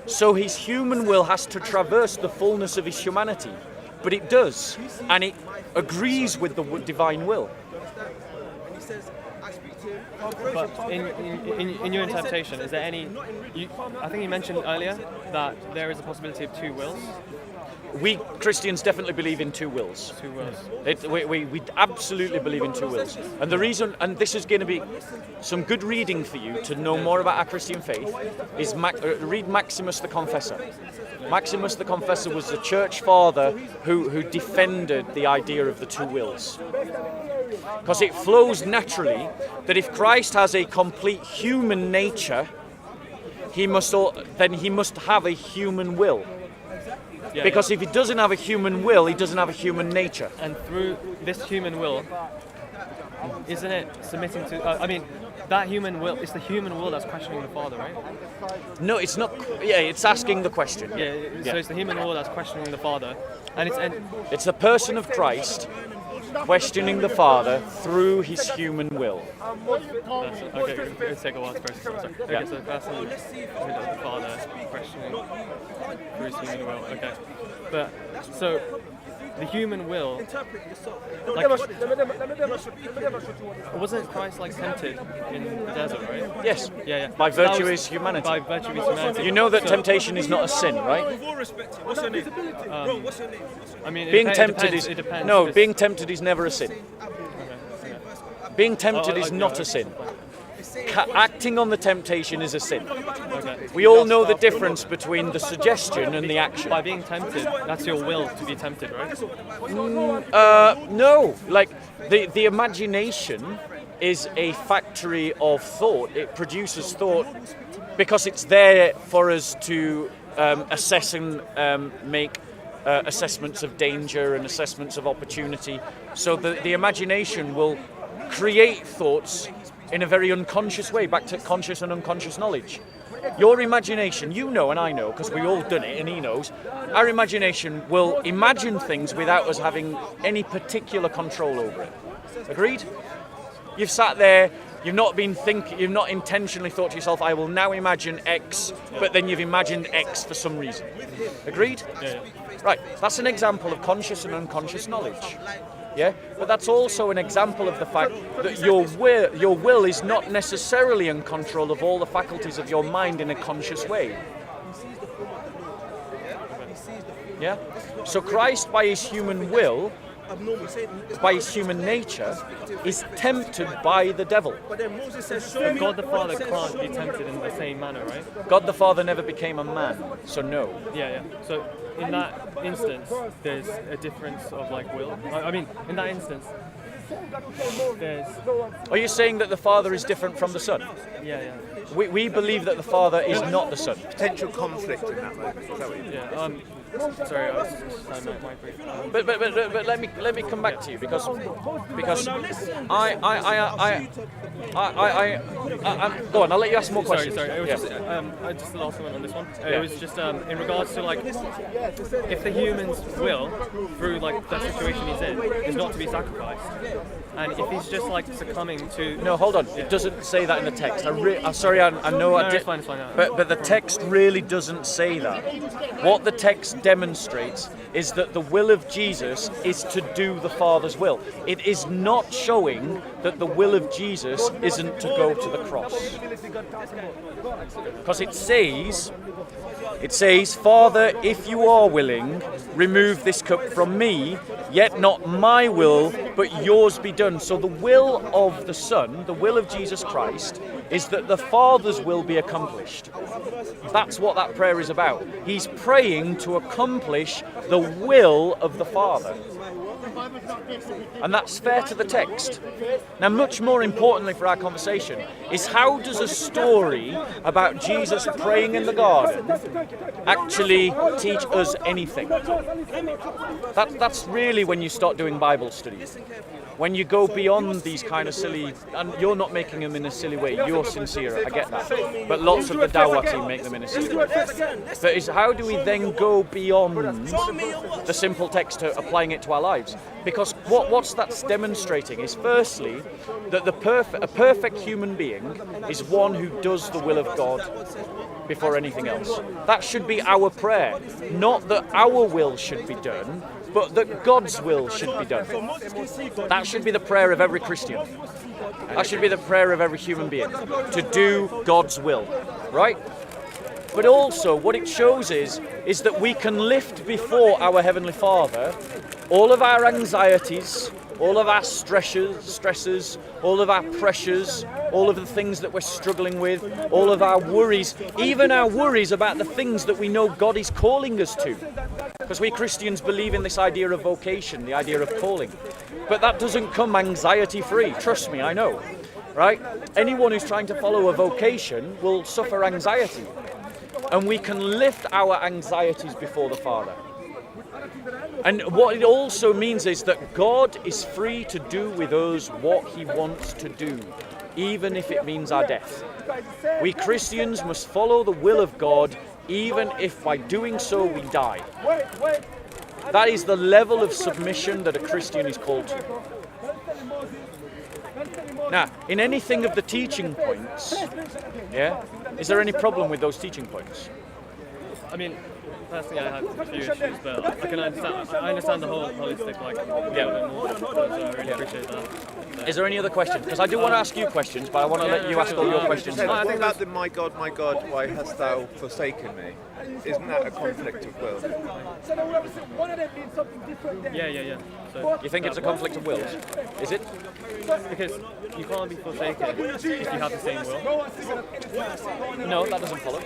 Speaker 2: So his human will has to traverse the fullness of his humanity. But it does, and it agrees with the divine will.
Speaker 3: But in your interpretation, is there any? I think you mentioned earlier that there is a possibility of two wills.
Speaker 2: we Christians definitely believe in two wills.
Speaker 3: Two wills.
Speaker 2: We absolutely believe in two wills. And the reason, and this is going to be some good reading for you to know more about our Christian faith, is read Maximus the Confessor. Maximus the Confessor was the church father who defended the idea of the two wills. Because it flows naturally that if Christ has a complete human nature, he must have a human will.
Speaker 3: Yeah,
Speaker 2: Because if he doesn't have a human will, he doesn't have a human nature.
Speaker 3: And through this human will, isn't it submitting to? That human will. It's the human will that's questioning the Father, right?
Speaker 2: No, it's not. Yeah, it's asking the question.
Speaker 3: So it's the human will that's questioning the Father, and
Speaker 2: It's the person of Christ questioning the Father through his human will.
Speaker 3: okay. Let's take a while to process. Sorry. Okay,
Speaker 2: Yeah.
Speaker 3: so the person of the Father questioning through his human will. Okay, but so the human will, like, wasn't Christ like tempted in the desert, right?
Speaker 2: Yes.
Speaker 3: Yeah.
Speaker 2: By
Speaker 3: So that
Speaker 2: virtue of
Speaker 3: was-
Speaker 2: his humanity.
Speaker 3: By virtue of his humanity.
Speaker 2: You know that
Speaker 3: So,
Speaker 2: temptation is not a sin, right?
Speaker 1: What's your name?
Speaker 3: I mean,
Speaker 2: Being
Speaker 3: it
Speaker 2: tempted
Speaker 3: depends,
Speaker 2: is
Speaker 3: it depends.
Speaker 2: no.
Speaker 3: It's-
Speaker 2: Being tempted is never a sin.
Speaker 3: Okay.
Speaker 2: Being tempted
Speaker 3: Oh,
Speaker 2: is
Speaker 3: okay,
Speaker 2: not
Speaker 3: okay.
Speaker 2: a sin. Acting on the temptation is a sin.
Speaker 3: Okay.
Speaker 2: We all know the difference between the suggestion and the action.
Speaker 3: By being tempted, that's your will to be tempted, right?
Speaker 2: No, like the imagination is a factory of thought. It produces thought because it's there for us to assess and make assessments of danger and assessments of opportunity. So the imagination will create thoughts in a very unconscious way, back to conscious and unconscious knowledge. Your imagination, you know and I know, because we all done it and he knows, our imagination will imagine things without us having any particular control over it. Agreed? You've sat there, you've not intentionally thought to yourself, I will now imagine X, but then you've imagined X for some reason. Agreed?
Speaker 3: Yeah.
Speaker 2: Right, that's an example of conscious and unconscious knowledge. Yeah, but that's also an example of the fact that your will is not necessarily in control of all the faculties of your mind in a conscious way. Yeah? So Christ, by his human will, by his human nature, is tempted by the devil.
Speaker 3: But God the Father can't be tempted in the same manner, right?
Speaker 2: God the Father never became a man, so no.
Speaker 3: Yeah. So in that instance, there's a difference of like will. I mean, in that instance, there's
Speaker 2: Are you saying that the Father is different from the Son?
Speaker 3: yeah.
Speaker 2: We believe that the Father is not the Son.
Speaker 1: Potential conflict in that moment. Is that what you
Speaker 3: Yeah. Sorry, I was my brief.
Speaker 2: But let me come back to you because I go on. I'll let you ask more questions.
Speaker 3: Sorry. It was
Speaker 2: Yeah.
Speaker 3: just the last one on this one.
Speaker 2: Yeah.
Speaker 3: It was just in regards to like if the human's will through like the situation he's in is not to be sacrificed, and if he's just like succumbing to
Speaker 2: No, hold on. It doesn't say that in the text. I'm sorry. I know.
Speaker 3: No,
Speaker 2: I did,
Speaker 3: it's fine.
Speaker 2: But the text really doesn't say that. What the text demonstrates is that the will of Jesus is to do the Father's will. It is not showing that the will of Jesus isn't to go to the cross. Because it says, Father, if you are willing, remove this cup from me, yet not my will, but yours be done. So the will of the Son, the will of Jesus Christ, is that the Father's will be accomplished. That's what that prayer is about. He's praying to accomplish the will of the Father. And that's fair to the text. Now, much more importantly for our conversation is how does a story about Jesus praying in the garden actually teach us anything? That's really when you start doing Bible studies. When you go beyond these kind of silly, and you're not making them in a silly way, you're sincere, I get that. But lots of the Dawah team make them in a silly way. But how do we then go beyond the simple text to applying it to our lives? Because what's that's demonstrating is firstly that a perfect human being is one who does the will of God before anything else. That should be our prayer. Not that our will should be done, but that God's will should be done. That should be the prayer of every Christian. That should be the prayer of every human being, to do God's will, right? But also what it shows is that we can lift before our Heavenly Father all of our anxieties, all of our stresses, all of our pressures, all of the things that we're struggling with, all of our worries, even our worries about the things that we know God is calling us to. Because we Christians believe in this idea of vocation, the idea of calling. But that doesn't come anxiety-free. Trust me, I know. Right? Anyone who's trying to follow a vocation will suffer anxiety. And we can lift our anxieties before the Father. And what it also means is that God is free to do with us what He wants to do, even if it means our death. We Christians must follow the will of God, even if by doing so we die. That is the level of submission that a Christian is called to. Now, in anything of the teaching points, is there any problem with those teaching points?
Speaker 3: I mean, personally, I have a few issues, but I can understand. I understand the whole holistic, like, a little bit more. So I really appreciate that.
Speaker 2: Is there any other questions? Because I do want to ask you questions, but I want to let you ask all your questions.
Speaker 4: What about the my God, why hast thou forsaken me? Isn't that a conflict of will?
Speaker 3: Yeah. So
Speaker 2: You think it's a conflict of wills? Is it?
Speaker 3: because you can't be forsaken if you have the same will.
Speaker 2: No, that doesn't follow.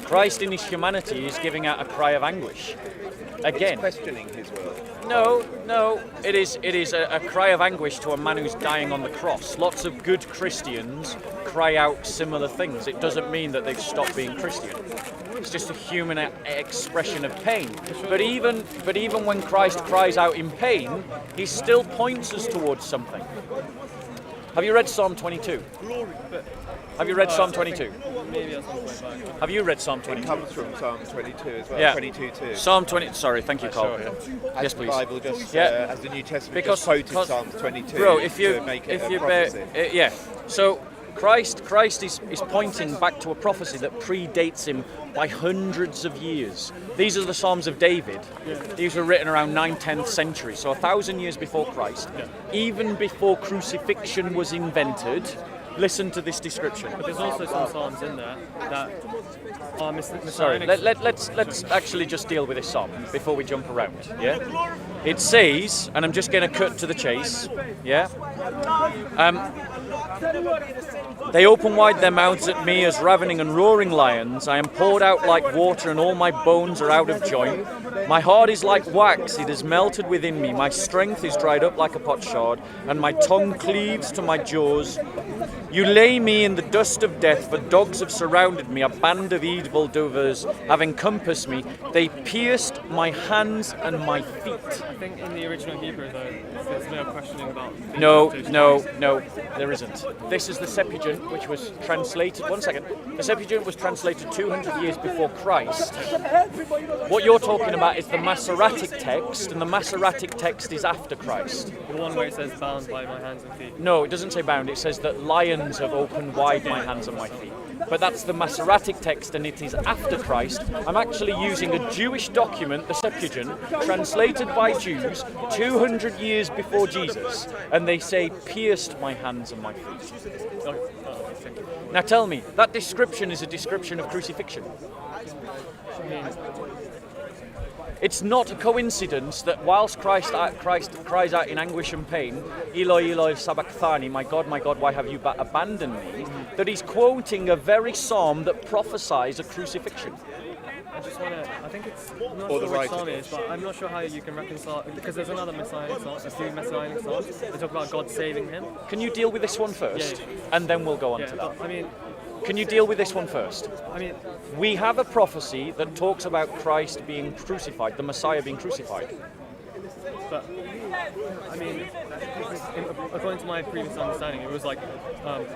Speaker 2: Christ in His humanity is giving out a cry of anguish. Again,
Speaker 4: Questioning his will.
Speaker 2: no, it is a cry of anguish to a man who's dying on the cross. Lots of good Christians cry out similar things. It doesn't mean that they've stopped being Christian. It's just a human expression of pain. But even when Christ cries out in pain, He still points us towards something. Have you read Psalm 22? Have you read Psalm 22?
Speaker 3: Maybe at some point back.
Speaker 2: Have you read Psalm 22?
Speaker 4: It comes from Psalm 22 as well.
Speaker 2: Yeah.
Speaker 4: 22:2.
Speaker 2: Psalm 20. Sorry, thank you, Carl. Yes,
Speaker 4: The
Speaker 2: please.
Speaker 4: Bible just,
Speaker 2: Yeah.
Speaker 4: as the New Testament
Speaker 2: Because-
Speaker 4: just quoted
Speaker 2: because-
Speaker 4: Psalm 22
Speaker 2: Bro, if you
Speaker 4: to make it
Speaker 2: if
Speaker 4: a
Speaker 2: you bear,
Speaker 4: prophecy.
Speaker 2: yeah. So Christ is pointing back to a prophecy that predates Him by hundreds of years. These are the Psalms of David. These were written around 9th, 10th century, so 1,000 years before Christ. Even before crucifixion was invented. Listen to this description.
Speaker 3: But there's also some psalms in there that are
Speaker 2: Sorry,
Speaker 3: messianic.
Speaker 2: let's actually just deal with this psalm before we jump around. Yeah, it says, and I'm just going to cut to the chase. Yeah, they open wide their mouths at me as ravening and roaring lions. I am poured out like water, and all my bones are out of joint. My heart is like wax; it is melted within me. My strength is dried up like a potsherd, and my tongue cleaves to my jaws. You lay me in the dust of death, for dogs have surrounded me. A band of evildoers have encompassed me. They pierced my hands and my feet.
Speaker 3: I think in the original Hebrew, though, there's no questioning about. the
Speaker 2: No,
Speaker 3: interpretation.
Speaker 2: there isn't. This is the Septuagint, which was translated. One second. The Septuagint was translated 200 years before Christ. What you're talking about is the Masoretic text, and the Masoretic text is after Christ.
Speaker 3: The one where it says bound by my hands and feet.
Speaker 2: No, it doesn't say bound. It says that lions have opened wide my hands and my feet. But that's the Masoretic text, and it is after Christ. I'm actually using a Jewish document, the Septuagint, translated by Jews 200 years before Jesus, and they say, pierced my hands and my feet.
Speaker 3: Thank you.
Speaker 2: Now tell me, that description is a description of crucifixion.
Speaker 3: I mean,
Speaker 2: It's not a coincidence that whilst Christ cries out in anguish and pain, Eloi, Eloi, sabachthani, my God, why have you abandoned me, that he's quoting a very psalm that prophesies a crucifixion.
Speaker 3: I just want to. I think it's. I'm not
Speaker 4: Or
Speaker 3: sure
Speaker 4: the
Speaker 3: which
Speaker 4: writer
Speaker 3: psalm it is, but I'm not sure how you can reconcile. Because there's another messianic psalm. There's two messianic psalms. They talk about God saving him.
Speaker 2: Can you deal with this one first?
Speaker 3: Yeah.
Speaker 2: And then we'll go on
Speaker 3: Yeah,
Speaker 2: to that.
Speaker 3: but, I mean,
Speaker 2: Can you deal with this one first?
Speaker 3: I mean,
Speaker 2: We have a prophecy that talks about Christ being crucified, the Messiah being crucified.
Speaker 3: but I mean, according to my previous understanding, it was like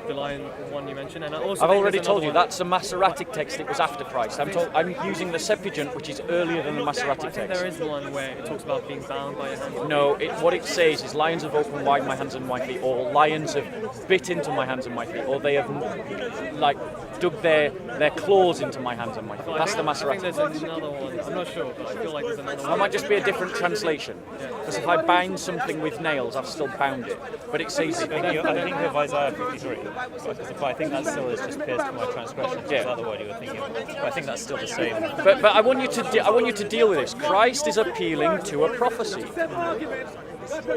Speaker 3: the lion one you mentioned, and I also.
Speaker 2: I've
Speaker 3: think
Speaker 2: already
Speaker 3: there's
Speaker 2: told
Speaker 3: another
Speaker 2: you
Speaker 3: one.
Speaker 2: that's a Masoretic text. It was after Christ. I'm using the Septuagint, which is earlier than the
Speaker 3: I
Speaker 2: Masoretic
Speaker 3: think
Speaker 2: text.
Speaker 3: there is one where it talks about being bound by your hands.
Speaker 2: No, what it says is lions have opened wide my hands and my feet, or lions have bit into my hands and my feet, or they have, like, dug their claws into my hands and my feet. That's the
Speaker 3: I think
Speaker 2: Maserati.
Speaker 3: there's another one. I'm not sure, but I feel like there's another
Speaker 2: That
Speaker 3: one.
Speaker 2: might just be a different translation. Because if I bind something with nails, I've still bound it. But it says...
Speaker 5: I think of Isaiah 53, but I think that still is just pierced to my transgressions.
Speaker 2: Yeah.
Speaker 5: Is that the word you were thinking of? But I think that's still the same.
Speaker 2: But I want you to deal with this. Christ is appealing to a prophecy.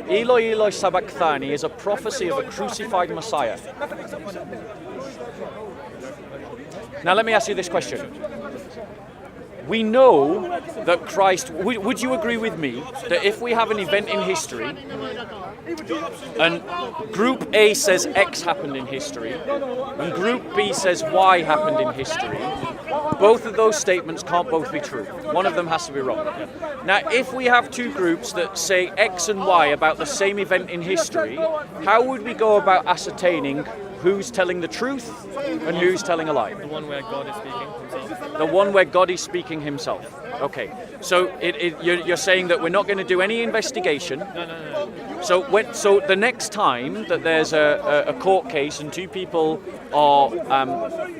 Speaker 2: Eloi Eloi Sabachthani is a prophecy of a crucified Messiah. Now let me ask you this question. We know that Christ... Would you agree with me that if we have an event in history and Group A says X happened in history and Group B says Y happened in history, both of those statements can't both be true. One of them has to be wrong. Now, if we have two groups that say X and Y about the same event in history, how would we go about ascertaining who's telling the truth and who's telling a lie?
Speaker 3: The one where God is speaking himself.
Speaker 2: The one where God is speaking himself. Okay, so you're saying that we're not going to do any investigation.
Speaker 3: No.
Speaker 2: So the next time that there's a court case and two people are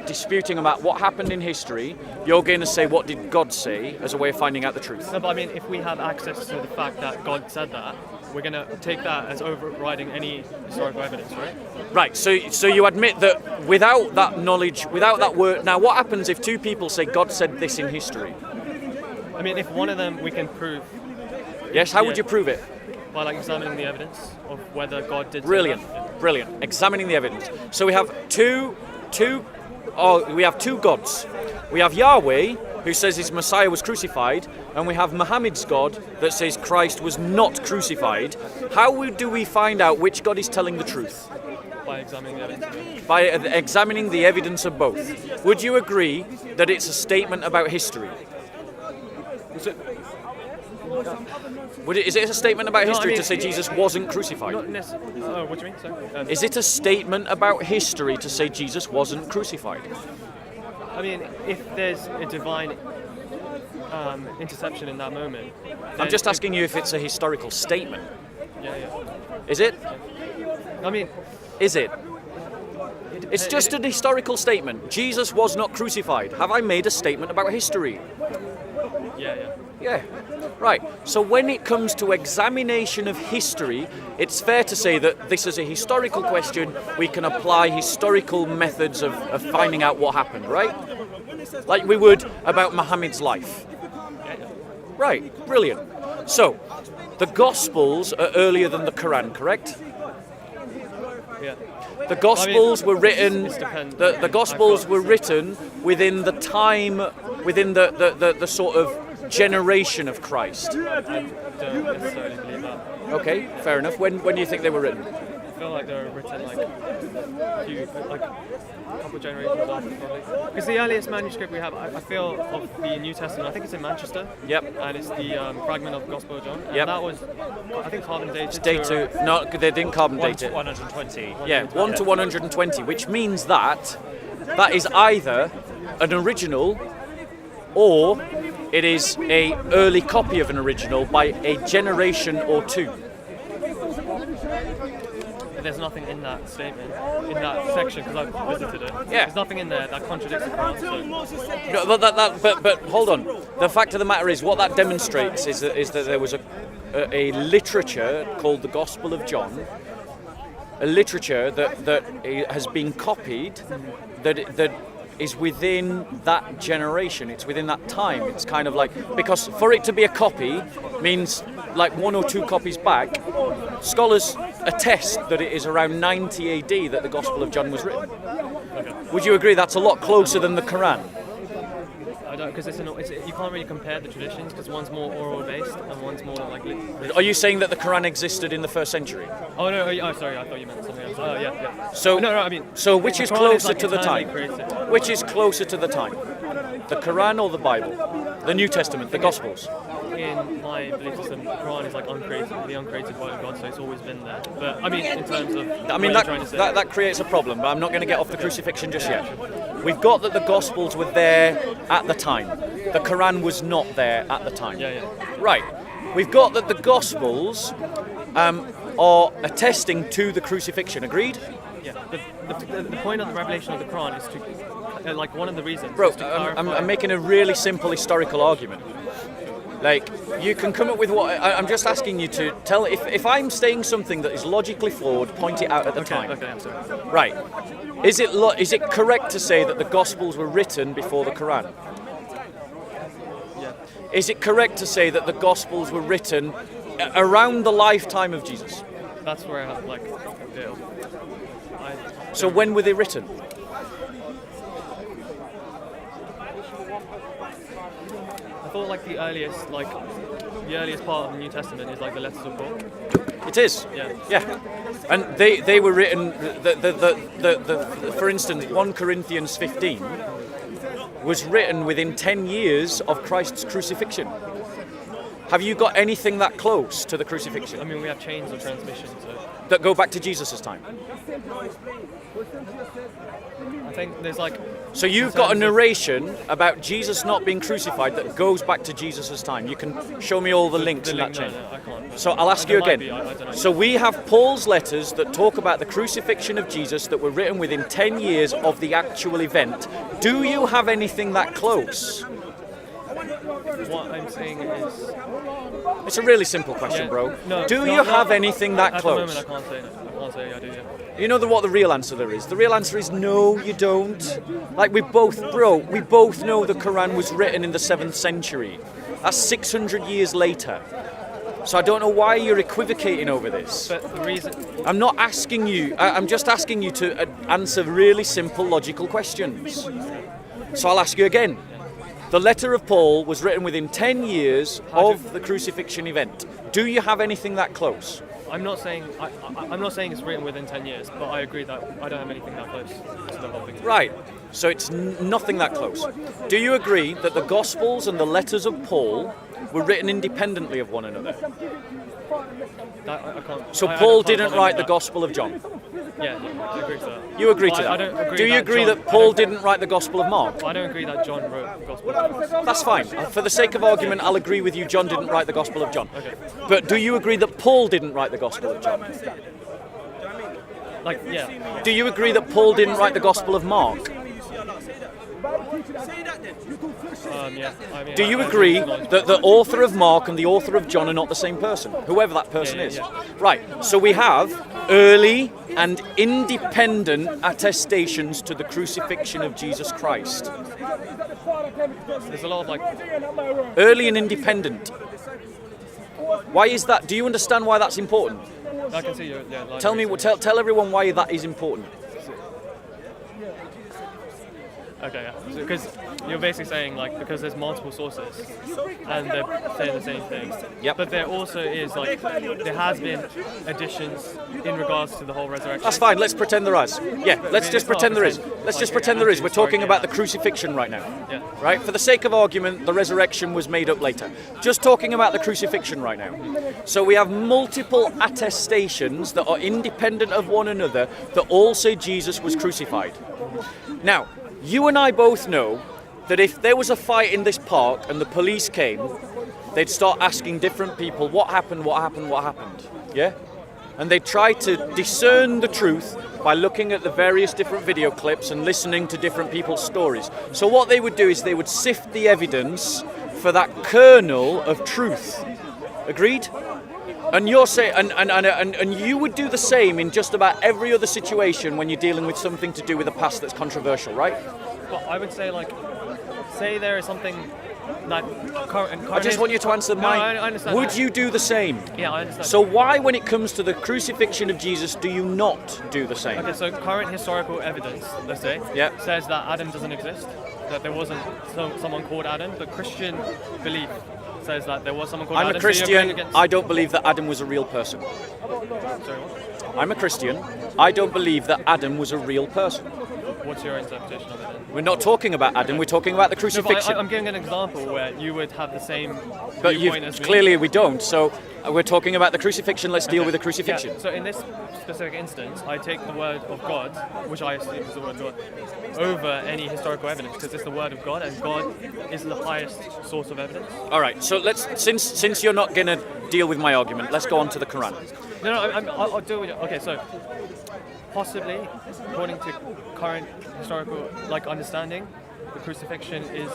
Speaker 2: disputing about what happened in history, you're going to say, what did God say, as a way of finding out the truth?
Speaker 3: No, but I mean, if we have access to the fact that God said that, we're going to take that as overriding any historical evidence, right?
Speaker 2: Right, so you admit that without that knowledge, without that word... Now, what happens if two people say God said this in history?
Speaker 3: I mean, if one of them we can prove
Speaker 2: Yes, how would you prove it?
Speaker 3: by like examining the evidence of whether God did say
Speaker 2: Brilliant,
Speaker 3: that.
Speaker 2: brilliant. Examining the evidence. So we have two gods. We have Yahweh, who says his Messiah was crucified, and we have Muhammad's God that says Christ was not crucified. How do we find out which God is telling the truth?
Speaker 3: By examining the evidence.
Speaker 2: By examining the evidence of both. Would you agree that it's a statement about history? Is it a statement about history
Speaker 3: I mean,
Speaker 2: to say Jesus wasn't crucified?
Speaker 3: Not necessarily. Oh, what do you mean? Sorry.
Speaker 2: Is it a statement about history to say Jesus wasn't crucified?
Speaker 3: I mean, if there's a divine interception in that moment.
Speaker 2: I'm just asking you if it's a historical statement.
Speaker 3: Yeah.
Speaker 2: Is it?
Speaker 3: I mean,
Speaker 2: Is it? It's just an historical statement. Jesus was not crucified. Have I made a statement about history?
Speaker 3: yeah.
Speaker 2: Yeah. Right. So when it comes to examination of history, it's fair to say that this is a historical question. We can apply historical methods of finding out what happened, right? Like we would about Muhammad's life. Right. Brilliant. So, the Gospels are earlier than the Quran, correct?
Speaker 3: Yeah.
Speaker 2: The Gospels were written.
Speaker 3: It's depend-
Speaker 2: The Gospels were written within the time, within the sort of generation of Christ.
Speaker 3: Don't necessarily believe that.
Speaker 2: Okay, fair enough. When do you think they were written?
Speaker 3: I feel like they were written like a couple generations after, probably. Because the earliest manuscript we have, I feel, of the New Testament, I think it's in Manchester.
Speaker 2: Yep.
Speaker 3: And it's the fragment of Gospel of John. And
Speaker 2: Yep.
Speaker 3: that was, I think, carbon dated.
Speaker 2: Date to no, they didn't carbon
Speaker 5: 1
Speaker 2: date
Speaker 5: to
Speaker 2: it.
Speaker 5: 120.
Speaker 2: Yeah, 1 to 120, which means that is either an original or it is a early copy of an original by a generation or two.
Speaker 3: There's nothing in that statement, in that section, because I've visited it.
Speaker 2: Yeah.
Speaker 3: There's nothing in there that contradicts the Quran. So.
Speaker 2: No, but hold on. The fact of the matter is, what that demonstrates is that there was a literature called the Gospel of John, a literature that has been copied, that is within that generation. It's within that time. It's kind of like, because for it to be a copy means like 1 or 2 copies back. Scholars attest that it is around 90 AD that the Gospel of John was written. Would you agree that's a lot closer than the Quran?
Speaker 3: I don't, because you can't really compare the traditions, because one's more oral based and one's more like.
Speaker 2: Are you saying that the Quran existed in the 1st century?
Speaker 3: Oh no! Oh, sorry, I thought you meant something else. Oh yeah.
Speaker 2: So
Speaker 3: No, I mean.
Speaker 2: So which is
Speaker 3: the Quran
Speaker 2: closer
Speaker 3: like
Speaker 2: to the
Speaker 3: eternally
Speaker 2: time?
Speaker 3: created.
Speaker 2: Which is closer to the time? The Quran or the Bible? The New Testament, the Gospels?
Speaker 3: In my belief system, the Quran is like uncreated, the uncreated word of God, so it's always been there. But I mean, in terms of.
Speaker 2: I mean,
Speaker 3: what you're trying to say.
Speaker 2: that creates a problem, but I'm not going to get off the crucifixion just yet. We've got that the Gospels were there at the time. The Quran was not there at the time.
Speaker 3: Yeah.
Speaker 2: Right. We've got that the Gospels are attesting to the crucifixion. Agreed?
Speaker 3: Yeah. The point of the revelation of the Quran is to like one of the reasons.
Speaker 2: Bro,
Speaker 3: is to clarify.
Speaker 2: I'm making a really simple historical argument. Like, you can come up with what... I'm just asking you to tell... If I'm saying something that is logically flawed, point it out at the time.
Speaker 3: Okay, I'm sorry.
Speaker 2: Right. Is it correct to say that the Gospels were written before the Quran?
Speaker 3: Yeah.
Speaker 2: Is it correct to say that the Gospels were written around the lifetime of Jesus?
Speaker 3: That's where I have like a deal.
Speaker 2: So when were they written?
Speaker 3: I thought like the earliest part of the New Testament is like the letters of Paul.
Speaker 2: It is.
Speaker 3: Yeah.
Speaker 2: And they were written. For instance, 1 Corinthians 15 was written within 10 years of Christ's crucifixion. Have you got anything that close to the crucifixion?
Speaker 3: I mean, we have chains of transmission, so
Speaker 2: That go back to Jesus' time.
Speaker 3: I think there's like.
Speaker 2: So you've got a narration about Jesus not being crucified that goes back to Jesus' time. You can show me all the links in that chain.
Speaker 3: No, I can't.
Speaker 2: So I'll ask you
Speaker 3: There might
Speaker 2: again.
Speaker 3: be, I don't know.
Speaker 2: So we have Paul's letters that talk about the crucifixion of Jesus that were written within 10 years of the actual event. Do you have anything that close?
Speaker 3: What I'm saying is.
Speaker 2: It's a really simple question,
Speaker 3: Yeah,
Speaker 2: bro.
Speaker 3: no,
Speaker 2: Do
Speaker 3: no,
Speaker 2: you
Speaker 3: no,
Speaker 2: have anything that
Speaker 3: At
Speaker 2: close?
Speaker 3: the moment, I can't say. I can't say I do. Yeah.
Speaker 2: You know what the real answer there is? The real answer is no, you don't. Like we both know the Quran was written in the 7th century. That's 600 years later. So I don't know why you're equivocating over this.
Speaker 3: But the reason.
Speaker 2: I'm not asking you, I'm just asking you to answer really simple logical questions. So I'll ask you again. The letter of Paul was written within 10 years of the crucifixion event. Do you have anything that close?
Speaker 3: I'm not saying I'm not saying it's written within 10 years, but I agree that I don't have anything that close to the whole thing.
Speaker 2: Right, so it's nothing that close. Do you agree that the Gospels and the letters of Paul were written independently of one another?
Speaker 3: I can't.
Speaker 2: So
Speaker 3: I
Speaker 2: Paul
Speaker 3: can't
Speaker 2: didn't
Speaker 3: comment
Speaker 2: write
Speaker 3: on
Speaker 2: the
Speaker 3: that.
Speaker 2: Gospel of John?
Speaker 3: Yeah, I agree to that.
Speaker 2: You agree to
Speaker 3: I
Speaker 2: that?
Speaker 3: don't agree
Speaker 2: Do you
Speaker 3: that
Speaker 2: agree
Speaker 3: John-
Speaker 2: that Paul didn't write the Gospel of Mark?
Speaker 3: I don't agree that John wrote the Gospel of John.
Speaker 2: That's fine. For the sake of argument, I'll agree with you, John didn't write the Gospel of John.
Speaker 3: Okay.
Speaker 2: But do you agree that Paul didn't write the Gospel of John?
Speaker 3: Like, yeah.
Speaker 2: Do you agree that Paul didn't write the Gospel of Mark?
Speaker 3: Yeah. I mean,
Speaker 2: Do you
Speaker 3: I
Speaker 2: agree
Speaker 3: don't
Speaker 2: that the author of Mark and the author of John are not the same person, whoever that person
Speaker 3: Yeah,
Speaker 2: is?
Speaker 3: yeah.
Speaker 2: Right, so we have early and independent attestations to the crucifixion of Jesus Christ.
Speaker 3: There's a lot of like.
Speaker 2: Early and independent. Why is that? Do you understand why that's important?
Speaker 3: I can see your line
Speaker 2: Tell
Speaker 3: of
Speaker 2: me,
Speaker 3: reasoning.
Speaker 2: tell everyone why that is important.
Speaker 3: Okay, yeah. Because you're basically saying like because there's multiple sources and they're saying the same thing.
Speaker 2: Yep.
Speaker 3: But there also is like there has been additions in regards to the whole resurrection.
Speaker 2: That's fine. Let's pretend there is. Yeah, let's just
Speaker 3: it's not
Speaker 2: pretend there
Speaker 3: the
Speaker 2: is.
Speaker 3: same.
Speaker 2: Let's just
Speaker 3: Like,
Speaker 2: pretend there is. We're talking
Speaker 3: historically,
Speaker 2: about the
Speaker 3: yeah.
Speaker 2: crucifixion right now.
Speaker 3: Yeah.
Speaker 2: Right? For the sake of argument, the resurrection was made up later. Just talking about the crucifixion right now. So we have multiple attestations that are independent of one another that all say Jesus was crucified. Now, you and I both know that if there was a fight in this park and the police came, they'd start asking different people, what happened, what happened, what happened? Yeah? And they'd try to discern the truth by looking at the various different video clips and listening to different people's stories. So what they would do is they would sift the evidence for that kernel of truth. Agreed? And you're saying, and you would do the same in just about every other situation when you're dealing with something to do with the past that's controversial, right?
Speaker 3: But I would say like, say there is something that current.
Speaker 2: I just want you to answer
Speaker 3: No, I
Speaker 2: mine.
Speaker 3: understand
Speaker 2: Would
Speaker 3: that.
Speaker 2: you do the same?
Speaker 3: Yeah, I understand.
Speaker 2: So why, when it comes to the crucifixion of Jesus, do you not do the same?
Speaker 3: Okay, so current historical evidence, let's say,
Speaker 2: Yeah.
Speaker 3: says that Adam doesn't exist, that there wasn't someone called Adam, but Christian belief says that there was someone called
Speaker 2: I'm
Speaker 3: Adam.
Speaker 2: a
Speaker 3: so you're going
Speaker 2: Christian.
Speaker 3: against-
Speaker 2: I don't believe that Adam was a real person.
Speaker 3: Sorry, what?
Speaker 2: I'm a Christian. I don't believe that Adam was a real person.
Speaker 3: What's your interpretation of it then?
Speaker 2: We're not talking about Adam. We're talking about the
Speaker 3: No,
Speaker 2: crucifixion.
Speaker 3: but I'm giving an example where you would have the same
Speaker 2: But
Speaker 3: viewpoint as me.
Speaker 2: clearly we don't. So we're talking about the crucifixion. Let's deal
Speaker 3: Okay.
Speaker 2: with the crucifixion.
Speaker 3: Yeah, so in this specific instance, I take the word of God, which I assume is the word of God, over any historical evidence because it's the word of God, and God is the highest source of evidence.
Speaker 2: All right. So since you're not going to deal with my argument, let's go on to the Quran.
Speaker 3: No, I'll do it. Okay, so possibly, according to current historical understanding, the crucifixion is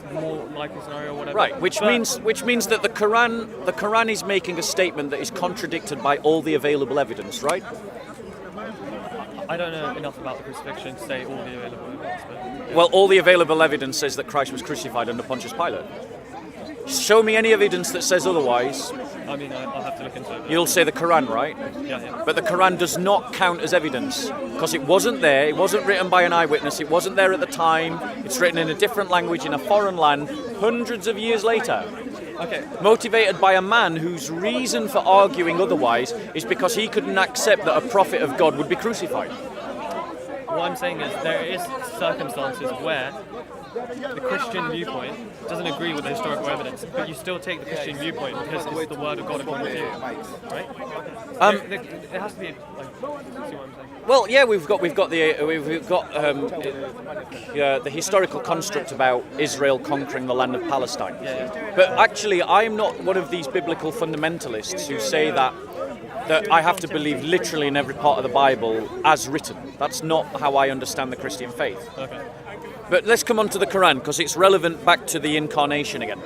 Speaker 3: the more likely scenario, or whatever.
Speaker 2: Right, which means that the Quran is making a statement that is contradicted by all the available evidence, right?
Speaker 3: I don't know enough about the crucifixion to say all the available evidence, but
Speaker 2: Well, all the available evidence says that Christ was crucified under Pontius Pilate. Show me any evidence that says otherwise.
Speaker 3: I mean, I'll have to look into it.
Speaker 2: You'll say the Quran, right?
Speaker 3: Yeah.
Speaker 2: But the Quran does not count as evidence because it wasn't there. It wasn't written by an eyewitness. It wasn't there at the time. It's written in a different language in a foreign land hundreds of years later.
Speaker 3: Okay.
Speaker 2: Motivated by a man whose reason for arguing otherwise is because he couldn't accept that a prophet of God would be crucified.
Speaker 3: What I'm saying is there is circumstances where the Christian viewpoint doesn't agree with the historical evidence, but you still take the Christian viewpoint because it's the word of God according to you, right? It has to be like, see what I'm saying?
Speaker 2: Well, yeah, we've got the historical construct about Israel conquering the land of Palestine. But actually, I'm not one of these biblical fundamentalists who say that I have to believe literally in every part of the Bible as written. That's not how I understand the Christian faith.
Speaker 3: Okay.
Speaker 2: But let's come on to the Quran because it's relevant back to the incarnation again.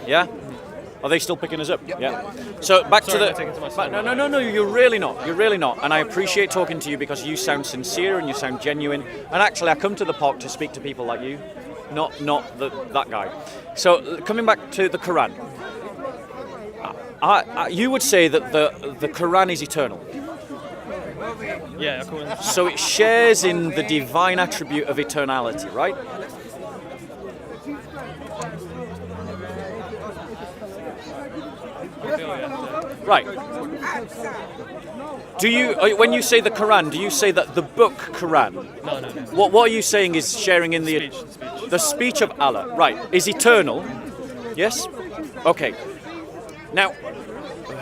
Speaker 2: Yeah? Are they still picking us up? Yeah. So back
Speaker 3: Sorry,
Speaker 2: to
Speaker 3: I'm taking to my son.
Speaker 2: No, you're really not. You're really not. And I appreciate talking to you because you sound sincere and you sound genuine. And actually, I come to the park to speak to people like you, not that guy. So coming back to the Quran, you would say that the Quran is eternal.
Speaker 3: Yeah, according to
Speaker 2: So it shares in the divine attribute of eternality, right? Right. Do you, when you say the Quran, do you say that the book Quran?
Speaker 3: No.
Speaker 2: What are you saying is sharing in the
Speaker 3: Speech.
Speaker 2: the speech of Allah? Right. Is eternal? Yes. Okay. Now,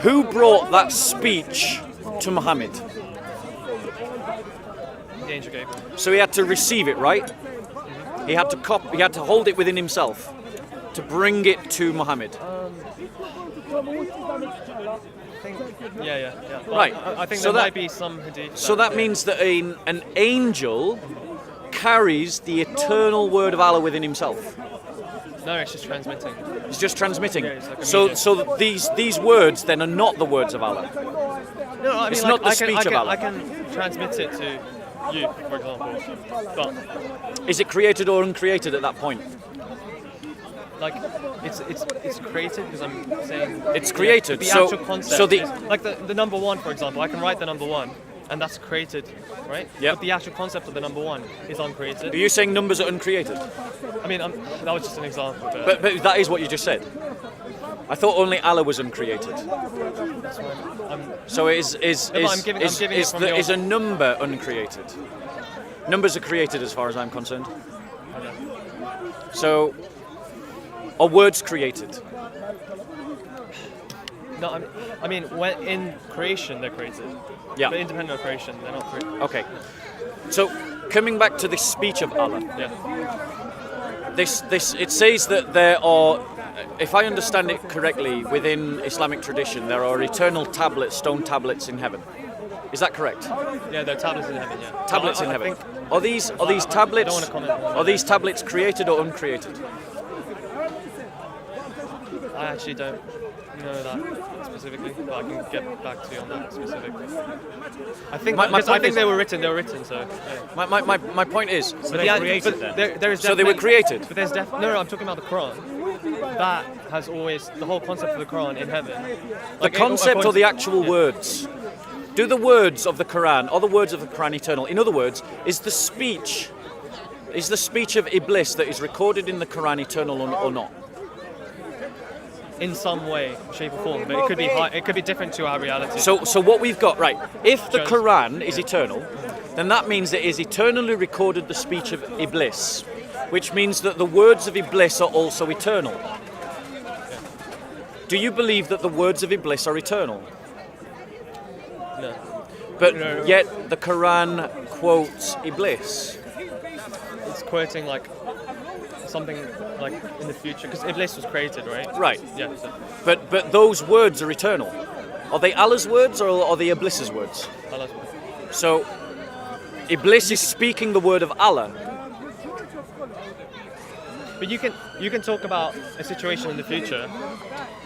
Speaker 2: who brought that speech to Muhammad?
Speaker 3: The angel Gabriel.
Speaker 2: So he had to receive it, right? He had to hold it within himself to bring it to Muhammad.
Speaker 3: Yeah. Well,
Speaker 2: Right.
Speaker 3: I think
Speaker 2: So
Speaker 3: there
Speaker 2: that-
Speaker 3: might be some hadith.
Speaker 2: So that means that an angel carries the eternal word of Allah within himself.
Speaker 3: No, it's just transmitting.
Speaker 2: It's just transmitting.
Speaker 3: Yeah, it's like a
Speaker 2: So
Speaker 3: medium.
Speaker 2: so these words then are not the words of Allah.
Speaker 3: No, I mean,
Speaker 2: It's
Speaker 3: like,
Speaker 2: not the
Speaker 3: I can,
Speaker 2: speech
Speaker 3: I
Speaker 2: of
Speaker 3: can,
Speaker 2: Allah.
Speaker 3: I can transmit it to you, for example. But
Speaker 2: Is it created or uncreated at that point?
Speaker 3: like, it's created because I'm saying
Speaker 2: It's created.
Speaker 3: The
Speaker 2: So-
Speaker 3: actual concept.
Speaker 2: so the-
Speaker 3: is, like the number one, for example, I can write the number one, and that's created, right?
Speaker 2: Yep.
Speaker 3: But the actual concept of the number one is uncreated.
Speaker 2: Are you saying numbers are uncreated?
Speaker 3: I mean, that was just an example.
Speaker 2: But that is what you just said. I thought only Allah was uncreated.
Speaker 3: That's why I'm
Speaker 2: So is
Speaker 3: No, but I'm giving it from your-
Speaker 2: is a number uncreated? Numbers are created as far as I'm concerned. So are words created?
Speaker 3: No, I mean, when in creation they're created.
Speaker 2: Yeah.
Speaker 3: But independent of creation, they're not created.
Speaker 2: Okay. So coming back to the speech of Allah,
Speaker 3: Yeah.
Speaker 2: this it says that there are, if I understand it correctly, within Islamic tradition there are eternal tablets, stone tablets in heaven. Is that correct?
Speaker 3: Yeah, there are tablets in heaven. Yeah.
Speaker 2: Tablets in
Speaker 3: I
Speaker 2: heaven.
Speaker 3: think-
Speaker 2: Are these
Speaker 3: I don't
Speaker 2: tablets?
Speaker 3: wanna comment on
Speaker 2: Are these tablets created or uncreated?
Speaker 3: I actually don't know that specifically, but I can get back to you on that specifically. I think
Speaker 2: My
Speaker 3: because I
Speaker 2: point
Speaker 3: think
Speaker 2: is-
Speaker 3: they were written. So. Yeah.
Speaker 2: My point is,
Speaker 3: But
Speaker 5: they created
Speaker 3: but
Speaker 5: them.
Speaker 3: there is
Speaker 2: so they were
Speaker 3: definitely-
Speaker 2: created.
Speaker 3: But there's no. I'm talking about the Quran. That has always the whole concept of the Quran in heaven.
Speaker 2: The concept or the actual words? Do the words of the Quran, or the words of the Quran eternal? In other words, is the speech of Iblis that is recorded in the Quran eternal or not?
Speaker 3: in some way, shape or form, but it could be different to our reality.
Speaker 2: So what we've got, right, if the
Speaker 3: Just-
Speaker 2: Quran is eternal, then that means it is eternally recorded the speech of Iblis, which means that the words of Iblis are also eternal. Do you believe that the words of Iblis are eternal?
Speaker 3: No.
Speaker 2: But
Speaker 3: No.
Speaker 2: yet the Quran quotes Iblis.
Speaker 3: It's quoting like something like in the future, because Iblis was created, right?
Speaker 2: Right.
Speaker 3: Yeah. So,
Speaker 2: But those words are eternal. Are they Allah's words or are they Iblis's words?
Speaker 3: Allah's.
Speaker 2: So, Iblis is speaking the word of Allah.
Speaker 3: But you can talk about a situation in the future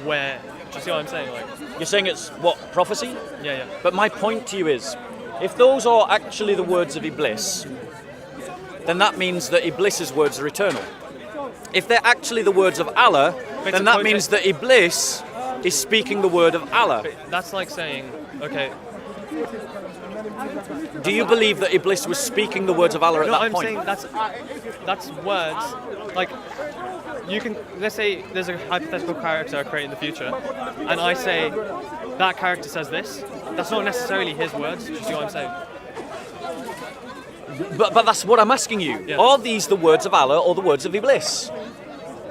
Speaker 3: where, do you see what I'm saying? Like,
Speaker 2: You're saying it's what, prophecy?
Speaker 3: yeah.
Speaker 2: But my point to you is, if those are actually the words of Iblis, then that means that Iblis's words are eternal. If they're actually the words of Allah,
Speaker 3: But
Speaker 2: then that means that Iblis is speaking the word of Allah.
Speaker 3: That's like saying, okay,
Speaker 2: Do you believe that Iblis was speaking the words of Allah at
Speaker 3: no,
Speaker 2: that
Speaker 3: I'm
Speaker 2: point?
Speaker 3: saying that's words. Like, you can, let's say there's a hypothetical character I create in the future, and I say that character says this. That's not necessarily his words. Do you see what I'm saying?
Speaker 2: But that's what I'm asking you.
Speaker 3: Yeah.
Speaker 2: Are these the words of Allah or the words of Iblis?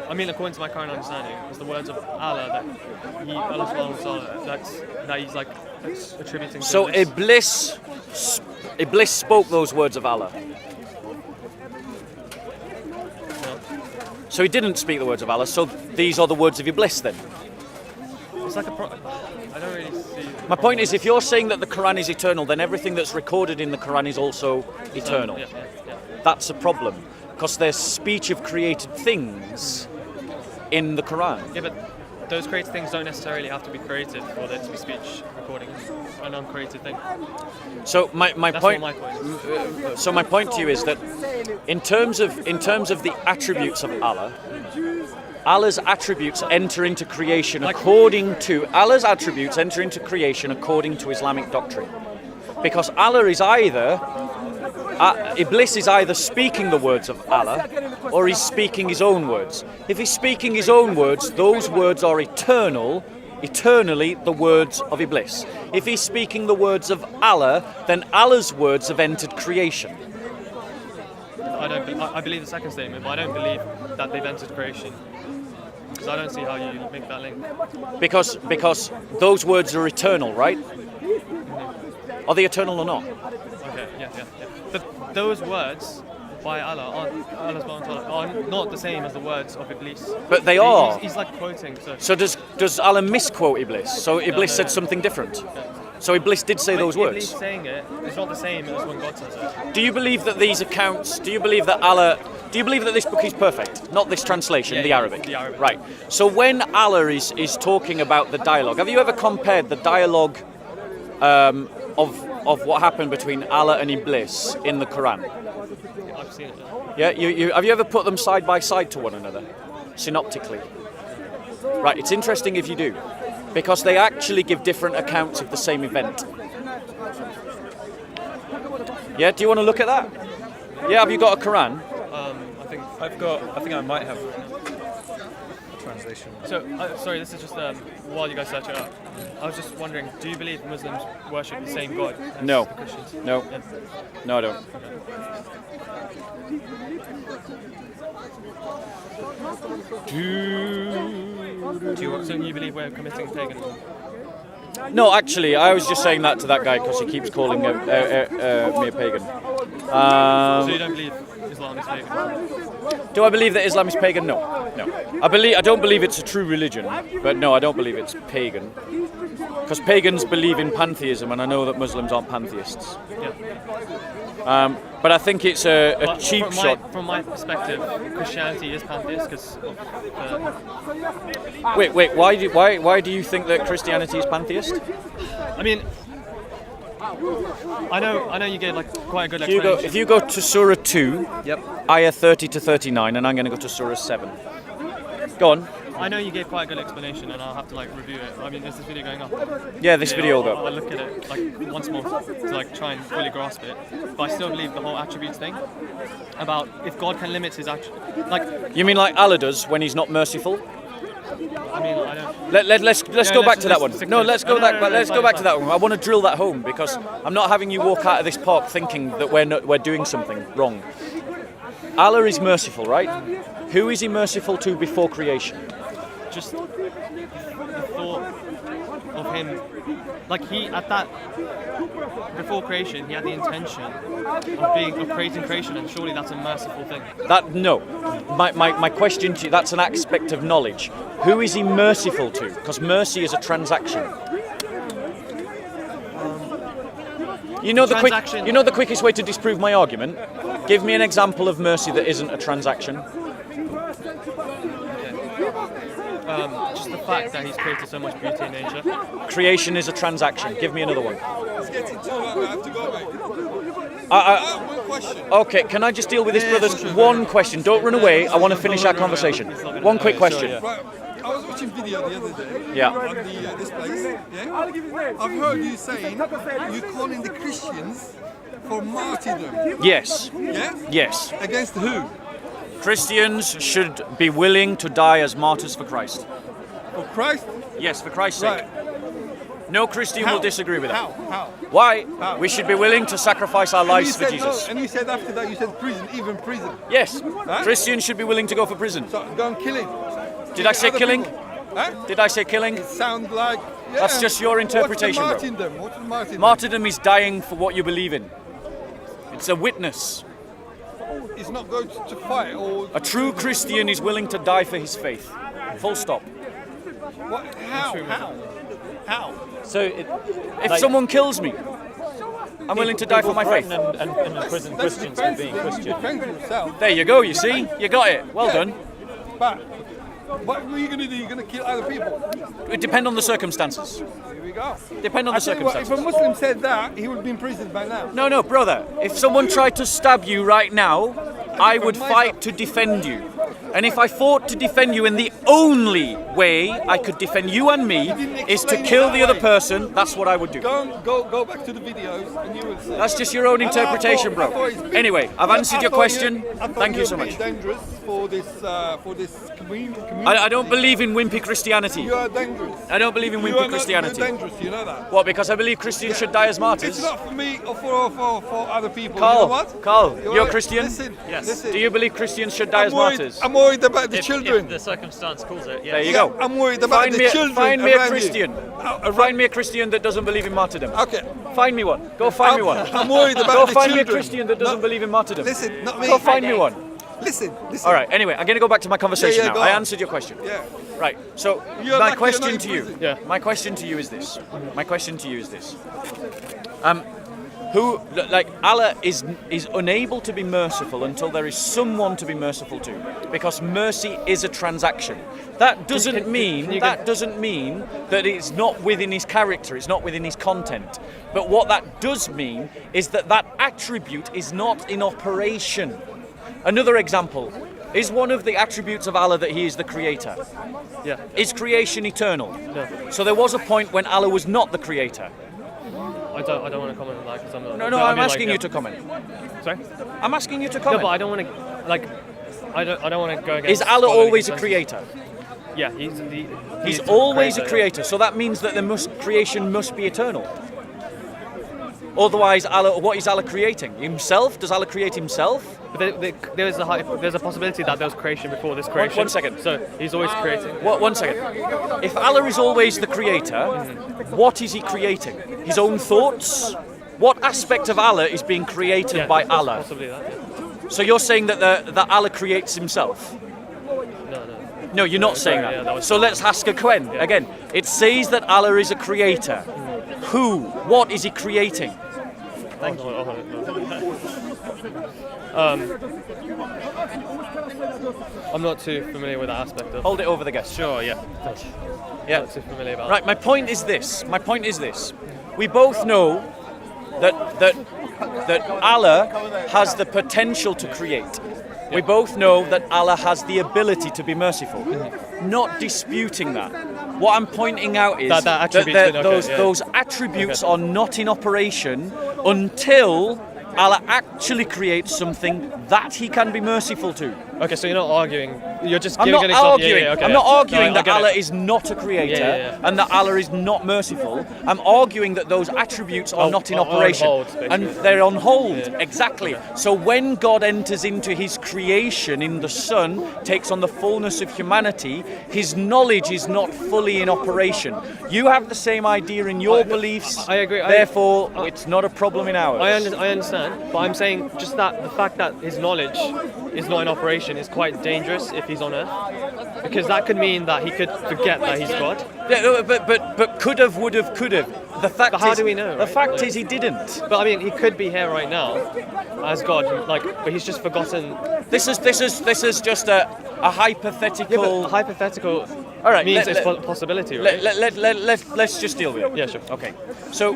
Speaker 3: I mean, according to my current understanding, it's the words of Allah that Allah subhanahu wa ta'ala, that he's like attributing to
Speaker 2: So
Speaker 3: Iblis.
Speaker 2: Iblis spoke those words of Allah. So he didn't speak the words of Allah. So these are the words of Iblis then.
Speaker 3: It's like I don't really see.
Speaker 2: My point is, if you're saying that the Quran is eternal, then everything that's recorded in the Quran is also eternal.
Speaker 3: Yeah.
Speaker 2: That's a problem, because there's speech of created things in the Quran.
Speaker 3: Yeah, but those created things don't necessarily have to be created for there to be speech recording. An uncreated thing.
Speaker 2: So my
Speaker 3: That's
Speaker 2: point.
Speaker 3: what my point is.
Speaker 2: So my point to you is that in terms of the attributes of Allah, Allah's attributes enter into creation according to Islamic doctrine, because Allah is either Iblis is either speaking the words of Allah or he's speaking his own words. If he's speaking his own words, those words are eternally the words of Iblis. If he's speaking the words of Allah, then Allah's words have entered creation.
Speaker 3: I believe the second statement, but I don't believe that they've entered creation. Because I don't see how you make that link.
Speaker 2: Because those words are eternal, right? Are they eternal or not?
Speaker 3: Okay, yeah. But those words by Allah are not the same as the words of Iblis.
Speaker 2: But they are.
Speaker 3: He's like quoting.
Speaker 2: So does Allah misquote Iblis? So Iblis said something different. So Iblis did say those words.
Speaker 3: Iblis saying it is not the same as when God says it.
Speaker 2: Do you believe that these accounts? Do you believe that this book is perfect? Not this translation, the Arabic.
Speaker 3: The Arabic.
Speaker 2: Right. So when Allah is talking about the dialogue, have you ever compared the dialogue of what happened between Allah and Iblis in the Quran?
Speaker 3: I've seen it.
Speaker 2: Yeah. Have you ever put them side by side to one another, synoptically? Right. It's interesting if you do, because they actually give different accounts of the same event. Yeah. Do you want to look at that? Yeah. Have you got a Quran?
Speaker 5: I think I might have a translation.
Speaker 3: So, sorry, this is just while you guys search it up. I was just wondering, do you believe Muslims worship the same God as
Speaker 2: No.
Speaker 3: the Christians?
Speaker 2: No.
Speaker 3: Yeah.
Speaker 2: No, I don't.
Speaker 3: So you believe we're committing paganism?
Speaker 2: No, actually, I was just saying that to that guy because he keeps calling me a pagan.
Speaker 3: So you don't believe Islam is pagan?
Speaker 2: Do I believe that Islam is pagan? No. I don't believe it's a true religion, but no, I don't believe it's pagan. Because pagans believe in pantheism, and I know that Muslims aren't pantheists.
Speaker 3: Yeah.
Speaker 2: But I think it's a
Speaker 3: But
Speaker 2: cheap
Speaker 3: from
Speaker 2: shot.
Speaker 3: From my perspective, Christianity is pantheist because
Speaker 2: Wait. Why do you think that Christianity is pantheist?
Speaker 3: I mean, I know you gave like quite a good
Speaker 2: If
Speaker 3: explanation.
Speaker 2: you go to Surah 2, Ayah 30 to 39, and I'm going to go to Surah 7. Go on.
Speaker 3: I know you gave quite a good explanation, and I'll have to like review it. I mean, is this video going up?
Speaker 2: Yeah, this video will
Speaker 3: I'll
Speaker 2: go.
Speaker 3: look at it like once more to like try and fully grasp it. But I still believe the whole attributes thing about if God can limit his like.
Speaker 2: You mean like Allah does when he's not merciful?
Speaker 3: I mean, I don't.
Speaker 2: Let's go back to that one.
Speaker 3: stick
Speaker 2: No,
Speaker 3: to
Speaker 2: let's
Speaker 3: it.
Speaker 2: go
Speaker 3: No,
Speaker 2: back.
Speaker 3: no, no,
Speaker 2: Let's
Speaker 3: it's
Speaker 2: go
Speaker 3: fine,
Speaker 2: back to that one. I want to drill that home because I'm not having you walk out of this park thinking that we're doing something wrong. Allah is merciful, right? Who is he merciful to before creation?
Speaker 3: Just the thought of him, like he at that before creation, he had the intention of creating creation, and surely that's a merciful thing.
Speaker 2: My question to you, that's an aspect of knowledge. Who is he merciful to? Because mercy is a transaction. You know
Speaker 3: transaction.
Speaker 2: You know the quickest way to disprove my argument? Give me an example of mercy that isn't a transaction.
Speaker 3: Just the fact that he's created so much beauty in nature.
Speaker 2: Creation is a transaction. Give me another one.
Speaker 6: It's getting too long. I have to go, mate. One question.
Speaker 2: Okay, can I just deal with this, brothers? One question. Don't run away. I want to finish our conversation. One quick question.
Speaker 6: Right. I was watching video the other day
Speaker 2: Yeah.
Speaker 6: on this place. Yeah. I've heard you saying you're calling the Christians for martyrdom.
Speaker 2: Yes.
Speaker 6: Yeah.
Speaker 2: Yes.
Speaker 6: Against who?
Speaker 2: Christians should be willing to die as martyrs for Christ.
Speaker 6: For Christ?
Speaker 2: Yes, for Christ's sake.
Speaker 6: Right.
Speaker 2: No Christian will disagree with that.
Speaker 6: How?
Speaker 2: Why?
Speaker 6: How?
Speaker 2: We should be willing to sacrifice our
Speaker 6: And you
Speaker 2: lives for
Speaker 6: said
Speaker 2: Jesus.
Speaker 6: no, and you said after that you said prison, even prison.
Speaker 2: Yes.
Speaker 6: Huh?
Speaker 2: Christians should be willing to go for prison.
Speaker 6: So go and kill him.
Speaker 2: Did I say
Speaker 6: Other
Speaker 2: killing?
Speaker 6: people. Huh?
Speaker 2: Did I say killing?
Speaker 6: Sound like yeah.
Speaker 2: That's just your interpretation, bro.
Speaker 6: What's the martyrdom? What's the martyrdom?
Speaker 2: Martyrdom is dying for what you believe in. It's a witness.
Speaker 6: It's not going to fight or
Speaker 2: A true Christian is willing to die for his faith. Full stop.
Speaker 6: what? How? How?
Speaker 5: So,
Speaker 2: If someone kills me, I'm willing to die for my faith.
Speaker 5: and imprison Christians for being Christian.
Speaker 6: Defend yourself.
Speaker 2: There you go, you see? You got it. Well done.
Speaker 6: But what are you going to do? You're going to kill other people.
Speaker 2: It depends on the circumstances.
Speaker 6: Here we go.
Speaker 2: Depend on
Speaker 6: I
Speaker 2: the
Speaker 6: tell you what, if a
Speaker 2: circumstances.
Speaker 6: Muslim said that, he would be in prison by now.
Speaker 2: No, brother. If someone tried to stab you right now, I would fight to defend you. And if I fought to defend you in the only way I could defend you and me is to kill the other person, that's what I would do.
Speaker 6: Go back to the videos and you will see.
Speaker 2: That's just your own interpretation, bro. Anyway, I've answered your question. Thank you so much.
Speaker 6: Dangerous for this community.
Speaker 2: I don't believe in wimpy Christianity.
Speaker 6: You are dangerous.
Speaker 2: I don't believe in
Speaker 6: You
Speaker 2: wimpy
Speaker 6: are
Speaker 2: Christianity.
Speaker 6: You're dangerous. You know that.
Speaker 2: What? Because I believe Christians should die as
Speaker 6: It's
Speaker 2: martyrs.
Speaker 6: not for me or for other people.
Speaker 2: Carl,
Speaker 6: you know what?
Speaker 2: Carl,
Speaker 6: You
Speaker 2: you're
Speaker 6: are-
Speaker 2: Christian?
Speaker 6: Listen, listen.
Speaker 2: Do you believe Christians should die as martyrs?
Speaker 6: I'm worried about the
Speaker 5: If
Speaker 6: children.
Speaker 5: the circumstance calls it, yes.
Speaker 2: There you go.
Speaker 6: I'm worried about
Speaker 2: Find
Speaker 6: the
Speaker 2: me,
Speaker 6: children.
Speaker 2: find me a
Speaker 6: around you.
Speaker 2: Christian. Find me a Christian that doesn't believe in martyrdom.
Speaker 6: Okay.
Speaker 2: Find me one. Go find me one.
Speaker 6: I'm worried about
Speaker 2: Go
Speaker 6: the
Speaker 2: find me a
Speaker 6: children.
Speaker 2: Christian that doesn't
Speaker 6: No,
Speaker 2: believe in martyrdom.
Speaker 6: Listen, not me.
Speaker 2: Go find me one.
Speaker 6: Listen.
Speaker 2: All right. Anyway, I'm going to go back to my conversation
Speaker 6: Yeah,
Speaker 2: now.
Speaker 6: go
Speaker 2: I
Speaker 6: on.
Speaker 2: answered your question.
Speaker 6: Yeah.
Speaker 2: Right. So
Speaker 6: You're
Speaker 2: my
Speaker 6: lucky
Speaker 2: question
Speaker 6: you're not
Speaker 2: to
Speaker 6: in
Speaker 2: you.
Speaker 6: prison.
Speaker 3: Yeah.
Speaker 2: My question to you is this. Allah is unable to be merciful until there is someone to be merciful to, because mercy is a transaction. That doesn't mean that it's not within his character, it's not within his content. But what that does mean is that attribute is not in operation. Another example is one of the attributes of Allah that He is the creator.
Speaker 3: Yeah.
Speaker 2: Is creation eternal?
Speaker 3: No.
Speaker 2: So there was a point when Allah was not the creator.
Speaker 3: I don't want to comment on that because I'm not.
Speaker 2: No,
Speaker 3: I
Speaker 2: I'm
Speaker 3: mean,
Speaker 2: asking
Speaker 3: like,
Speaker 2: you to comment.
Speaker 3: Sorry.
Speaker 2: I'm asking you to
Speaker 3: No,
Speaker 2: comment.
Speaker 3: but I don't want to like. I don't want to go against.
Speaker 2: Is Allah
Speaker 3: following
Speaker 2: always a
Speaker 3: consensus.
Speaker 2: creator?
Speaker 3: Yeah,
Speaker 2: He's
Speaker 3: the
Speaker 2: always a
Speaker 3: yeah.
Speaker 2: creator. So that means that creation must be eternal. Otherwise, what is Allah creating? Himself? Does Allah create himself?
Speaker 3: But there's a possibility that there was creation before this creation.
Speaker 2: One second.
Speaker 3: So He's always creating.
Speaker 2: One second. If Allah is always the creator, what is He creating? His own thoughts? What aspect of Allah is being created by Allah?
Speaker 3: Possibly that. Yeah.
Speaker 2: So you're saying that Allah creates Himself?
Speaker 3: No.
Speaker 2: No, you're not saying
Speaker 3: yeah, that
Speaker 2: that.
Speaker 3: was-
Speaker 2: So let's ask a Quen. Again, it says that Allah is a creator. Who? What is He creating?
Speaker 3: Thank you. I'm not too familiar with that aspect of.
Speaker 2: Hold it over the guest.
Speaker 3: Sure. Yeah.
Speaker 2: Yeah.
Speaker 3: Not too familiar about.
Speaker 2: Right, my point is this. We both know that Allah has the potential to create. We both know that Allah has the ability to be merciful. Not disputing that. What I'm pointing out is
Speaker 3: That attributes
Speaker 2: that
Speaker 3: been- okay, yeah.
Speaker 2: those attributes are not in operation until Allah actually creates something that He can be merciful to.
Speaker 3: Okay, so you're not arguing. You're just
Speaker 2: I'm
Speaker 3: giving
Speaker 2: not
Speaker 3: an example.
Speaker 2: arguing.
Speaker 3: Yeah, okay,
Speaker 2: I'm
Speaker 3: yeah.
Speaker 2: not arguing
Speaker 3: No, I
Speaker 2: that
Speaker 3: get
Speaker 2: Allah
Speaker 3: it.
Speaker 2: is not a creator
Speaker 3: Yeah.
Speaker 2: and that Allah is not merciful. I'm arguing that those attributes are not in
Speaker 3: are on
Speaker 2: operation
Speaker 3: hold, basically.
Speaker 2: and they're on hold.
Speaker 3: Yeah.
Speaker 2: Exactly. So when God enters into His creation in the Son, takes on the fullness of humanity, His knowledge is not fully in operation. You have the same idea in your beliefs.
Speaker 3: I agree.
Speaker 2: Therefore, it's not a problem in ours.
Speaker 3: I understand, but I'm saying just that the fact that his knowledge is not in operation is quite dangerous if he's on Earth, because that could mean that he could forget that he's God.
Speaker 2: Yeah, no, but could have, would have, could have. The fact
Speaker 3: But how
Speaker 2: is,
Speaker 3: do we know,
Speaker 2: The
Speaker 3: right?
Speaker 2: fact is, he didn't.
Speaker 3: But I mean, he could be here right now as God, but he's just forgotten.
Speaker 2: This is just a hypothetical.
Speaker 3: A hypothetical
Speaker 2: All right,
Speaker 3: means
Speaker 2: let-
Speaker 3: it's a possibility, right?
Speaker 2: Let's just deal with it.
Speaker 3: Yeah, sure.
Speaker 2: Okay. So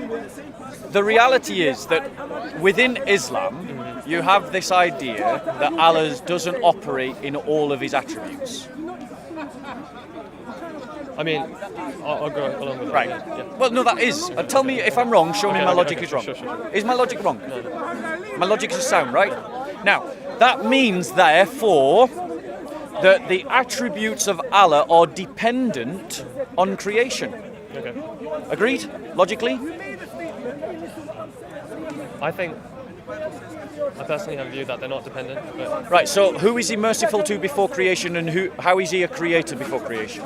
Speaker 2: the reality is that within Islam, you have this idea that Allah doesn't operate in all of his attributes.
Speaker 3: I mean, I'll go along with that.
Speaker 2: Right.
Speaker 3: Yeah.
Speaker 2: Well, no, that is. Tell me if I'm wrong. Show me
Speaker 3: Okay,
Speaker 2: my
Speaker 3: okay,
Speaker 2: logic
Speaker 3: okay,
Speaker 2: is wrong.
Speaker 3: sure.
Speaker 2: Is my logic wrong? My logic is sound, right? Now, that means, therefore, that the attributes of Allah are dependent on creation.
Speaker 3: Okay.
Speaker 2: Agreed? Logically?
Speaker 3: I personally have a view that they're not dependent, but
Speaker 2: Right, so who is he merciful to before creation, and how is he a creator before creation?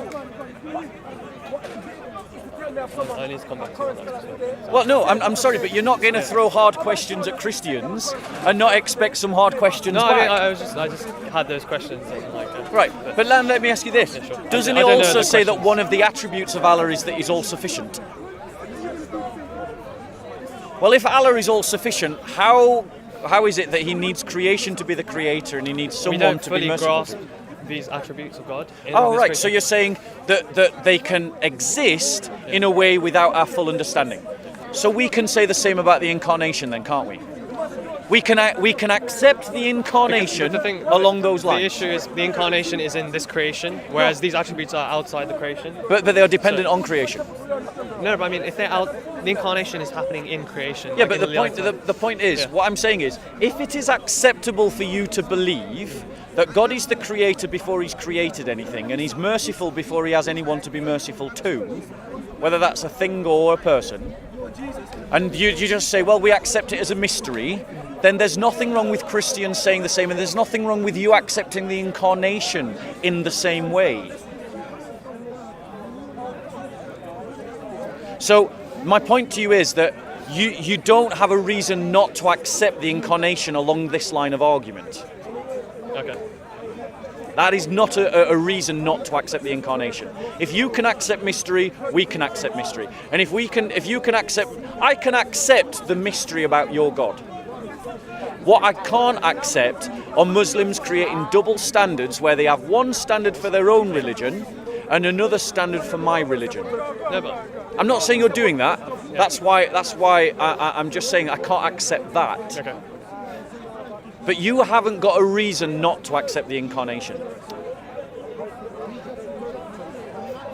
Speaker 3: I need to come back to that.
Speaker 2: Well, no, I'm sorry, but you're not going to throw hard questions at Christians and not expect some hard questions
Speaker 3: No,
Speaker 2: back.
Speaker 3: I mean, I just had those questions and
Speaker 2: Right, but let me ask you this.
Speaker 3: sure.
Speaker 2: Doesn't
Speaker 3: I
Speaker 2: it
Speaker 3: don't know
Speaker 2: also
Speaker 3: the
Speaker 2: say that
Speaker 3: questions.
Speaker 2: one of the attributes of Allah is that he's all-sufficient? Well, if Allah is all-sufficient, how is it that he needs creation to be the creator and he needs
Speaker 3: we
Speaker 2: someone
Speaker 3: don't
Speaker 2: to be
Speaker 3: fully
Speaker 2: merciful?
Speaker 3: grasp these attributes of God. in
Speaker 2: Oh,
Speaker 3: this
Speaker 2: right, so
Speaker 3: creation.
Speaker 2: you're saying that they can exist in a way without our full understanding. So we can say the same about the incarnation then, can't we? We can accept the incarnation
Speaker 3: But the thing-
Speaker 2: along those
Speaker 3: The
Speaker 2: lines.
Speaker 3: issue is the incarnation is in this creation, whereas these attributes are outside the creation.
Speaker 2: But they are dependent on creation.
Speaker 3: No, but I mean, if they're out, the incarnation is happening in creation.
Speaker 2: Yeah,
Speaker 3: like
Speaker 2: but
Speaker 3: in
Speaker 2: the point
Speaker 3: lifetime.
Speaker 2: the point is,
Speaker 3: Yeah.
Speaker 2: what I'm saying is, if it is acceptable for you to believe that God is the creator before he's created anything, and he's merciful before he has anyone to be merciful to, whether that's a thing or a person, and you just say, well, we accept it as a mystery, then there's nothing wrong with Christians saying the same, and there's nothing wrong with you accepting the incarnation in the same way. So my point to you is that you don't have a reason not to accept the incarnation along this line of argument.
Speaker 3: Okay.
Speaker 2: That is not a reason not to accept the incarnation. If you can accept mystery, we can accept mystery. And if you can accept, I can accept the mystery about your God. What I can't accept are Muslims creating double standards where they have one standard for their own religion and another standard for my religion.
Speaker 3: No, but
Speaker 2: I'm not saying you're doing that. That's why I'm just saying I can't accept that.
Speaker 3: okay.
Speaker 2: But you haven't got a reason not to accept the incarnation.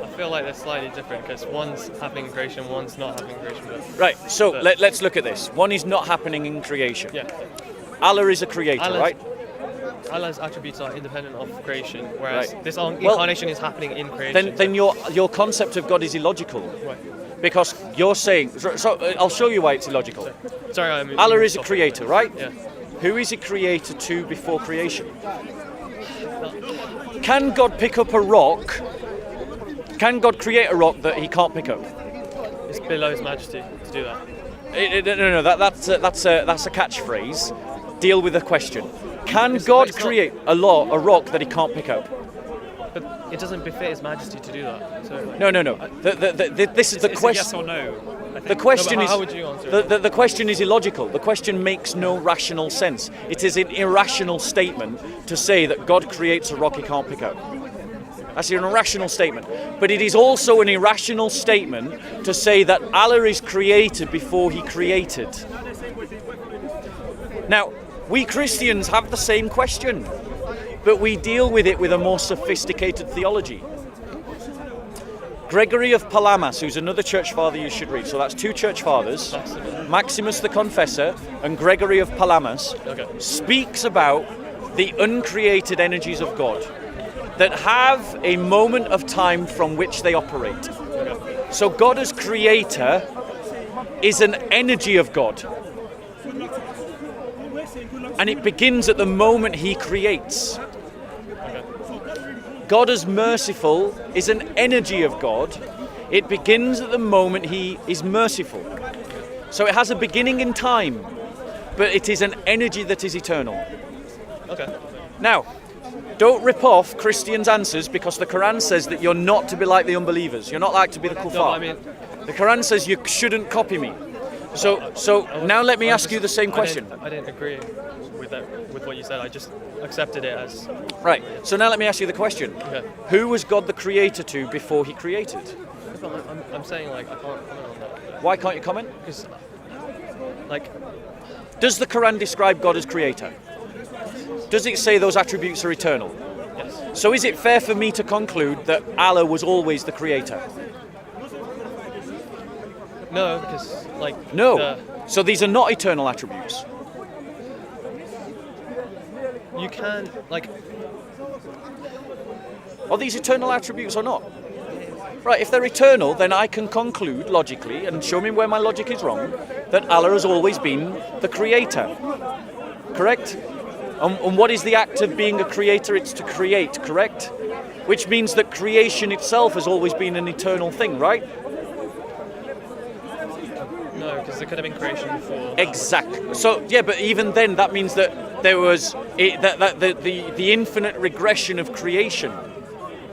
Speaker 3: I feel like they're slightly different because one's happening in creation, one's not happening in creation. But
Speaker 2: Right, so
Speaker 3: But-
Speaker 2: let's look at this. One is not happening in creation.
Speaker 3: yeah,
Speaker 2: Allah is a creator,
Speaker 3: Allah's-
Speaker 2: right?
Speaker 3: Allah's attributes are independent of creation, whereas
Speaker 2: Right.
Speaker 3: this incarnation is happening in creation.
Speaker 2: Then your concept of God is illogical.
Speaker 3: Right.
Speaker 2: Because you're saying, so I'll show you why it's illogical.
Speaker 3: Sorry, I mean,
Speaker 2: Allah is a creator, right?
Speaker 3: Yeah.
Speaker 2: Who is he creator to before creation? Can God pick up a rock? Can God create a rock that he can't pick up?
Speaker 3: It's below His Majesty to do that.
Speaker 2: No, that's a catchphrase. Deal with the question. Can God
Speaker 3: it's not-
Speaker 2: create a rock that he can't pick up?
Speaker 3: But it doesn't befit His Majesty to do that. So
Speaker 2: No. This is the
Speaker 5: It's a
Speaker 2: question.
Speaker 5: yes or no. I think.
Speaker 2: The question
Speaker 3: No, but
Speaker 2: is
Speaker 3: how would you answer
Speaker 2: the question is illogical. The question makes no rational sense. It is an irrational statement to say that God creates a rock he can't pick up. That's an irrational statement. But it is also an irrational statement to say that Allah is created before he created. Now, we Christians have the same question, but we deal with it with a more sophisticated theology. Gregory of Palamas, who's another church father you should read. So that's two church fathers, Maximus the Confessor and Gregory of Palamas,
Speaker 3: Okay.
Speaker 2: speaks about the uncreated energies of God that have a moment of time from which they operate. So God as creator is an energy of God. And it begins at the moment he creates. God as merciful is an energy of God, It begins at the moment he is merciful. So it has a beginning in time, but it is an energy that is eternal.
Speaker 3: Okay.
Speaker 2: Now, don't rip off Christians' answers, because the Quran says that you're not to be like the unbelievers. You're not like to be the kuffar.
Speaker 3: No, I mean,
Speaker 2: the Quran says you shouldn't copy me. So now let me ask you the same question.
Speaker 3: I didn't agree with that, with what you said. I just accepted it as.
Speaker 2: Right. So now let me ask you the question.
Speaker 3: Okay.
Speaker 2: Who was God the creator to before he created?
Speaker 3: I'm saying, like, I can't comment on that
Speaker 2: Why can't you comment?
Speaker 3: because, like,
Speaker 2: Does the Quran describe God as creator? Does it say those attributes are eternal?
Speaker 3: yes.
Speaker 2: So is it fair for me to conclude that Allah was always the creator?
Speaker 3: No, because, like.
Speaker 2: No.
Speaker 3: the-
Speaker 2: So these are not eternal attributes.
Speaker 3: you can, like.
Speaker 2: Are these eternal attributes or not? Right, if they're eternal, then I can conclude logically, and show me where my logic is wrong, that Allah has always been the creator. Correct? And what is the act of being a creator? It's to create, correct? Which means that creation itself has always been an eternal thing, right?
Speaker 3: No, because there could have been creation before.
Speaker 2: Exactly. So yeah, but even then, that means that there was the infinite regression of creation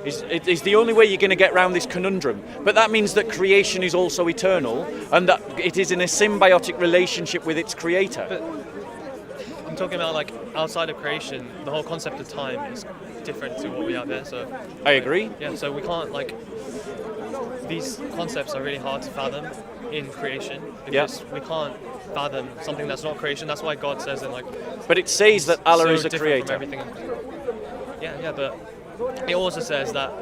Speaker 2: is the only way you're going to get around this conundrum. But that means that creation is also eternal, and that it is in a symbiotic relationship with its creator.
Speaker 3: I'm talking about, like, outside of creation, the whole concept of time is different to what we have here. So.
Speaker 2: I agree.
Speaker 3: Yeah, so we can't, like, these concepts are really hard to fathom in creation because we can't fathom something that's not creation. That's why God says in, like,
Speaker 2: But it says that Allah
Speaker 3: so
Speaker 2: is a
Speaker 3: different from
Speaker 2: creator.
Speaker 3: everything. Yeah, but it also says that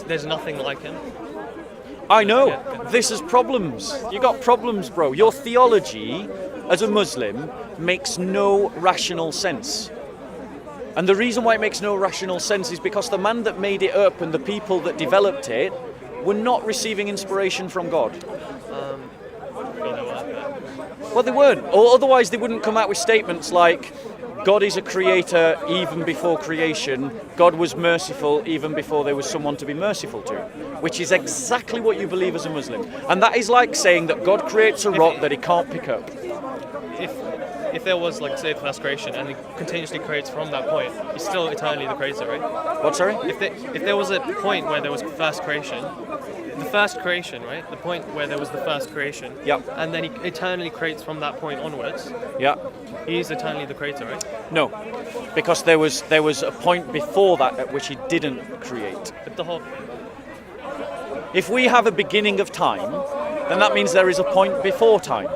Speaker 3: there's nothing like him.
Speaker 2: I know.
Speaker 3: Yeah.
Speaker 2: This is problems. You got problems, bro. Your theology as a Muslim makes no rational sense. And the reason why it makes no rational sense is because the man that made it up and the people that developed it were not receiving inspiration from God.
Speaker 3: You know what?
Speaker 2: Well, they weren't. Or otherwise they wouldn't come out with statements like, God is a creator even before creation. God was merciful even before there was someone to be merciful to. Which is exactly what you believe as a Muslim. And that is like saying that God creates a rock that he can't pick up.
Speaker 3: If there was, like, say, the first creation and he continuously creates from that point, he's still eternally the creator, right?
Speaker 2: What, sorry?
Speaker 3: If there was a point where there was first creation, the first creation, right? The point where there was the first creation.
Speaker 2: Yeah.
Speaker 3: And then he eternally creates from that point onwards.
Speaker 2: Yeah.
Speaker 3: He's eternally the creator, right?
Speaker 2: No. Because there was a point before that at which he didn't create.
Speaker 3: But the whole.
Speaker 2: If we have a beginning of time, then that means there is a point before time.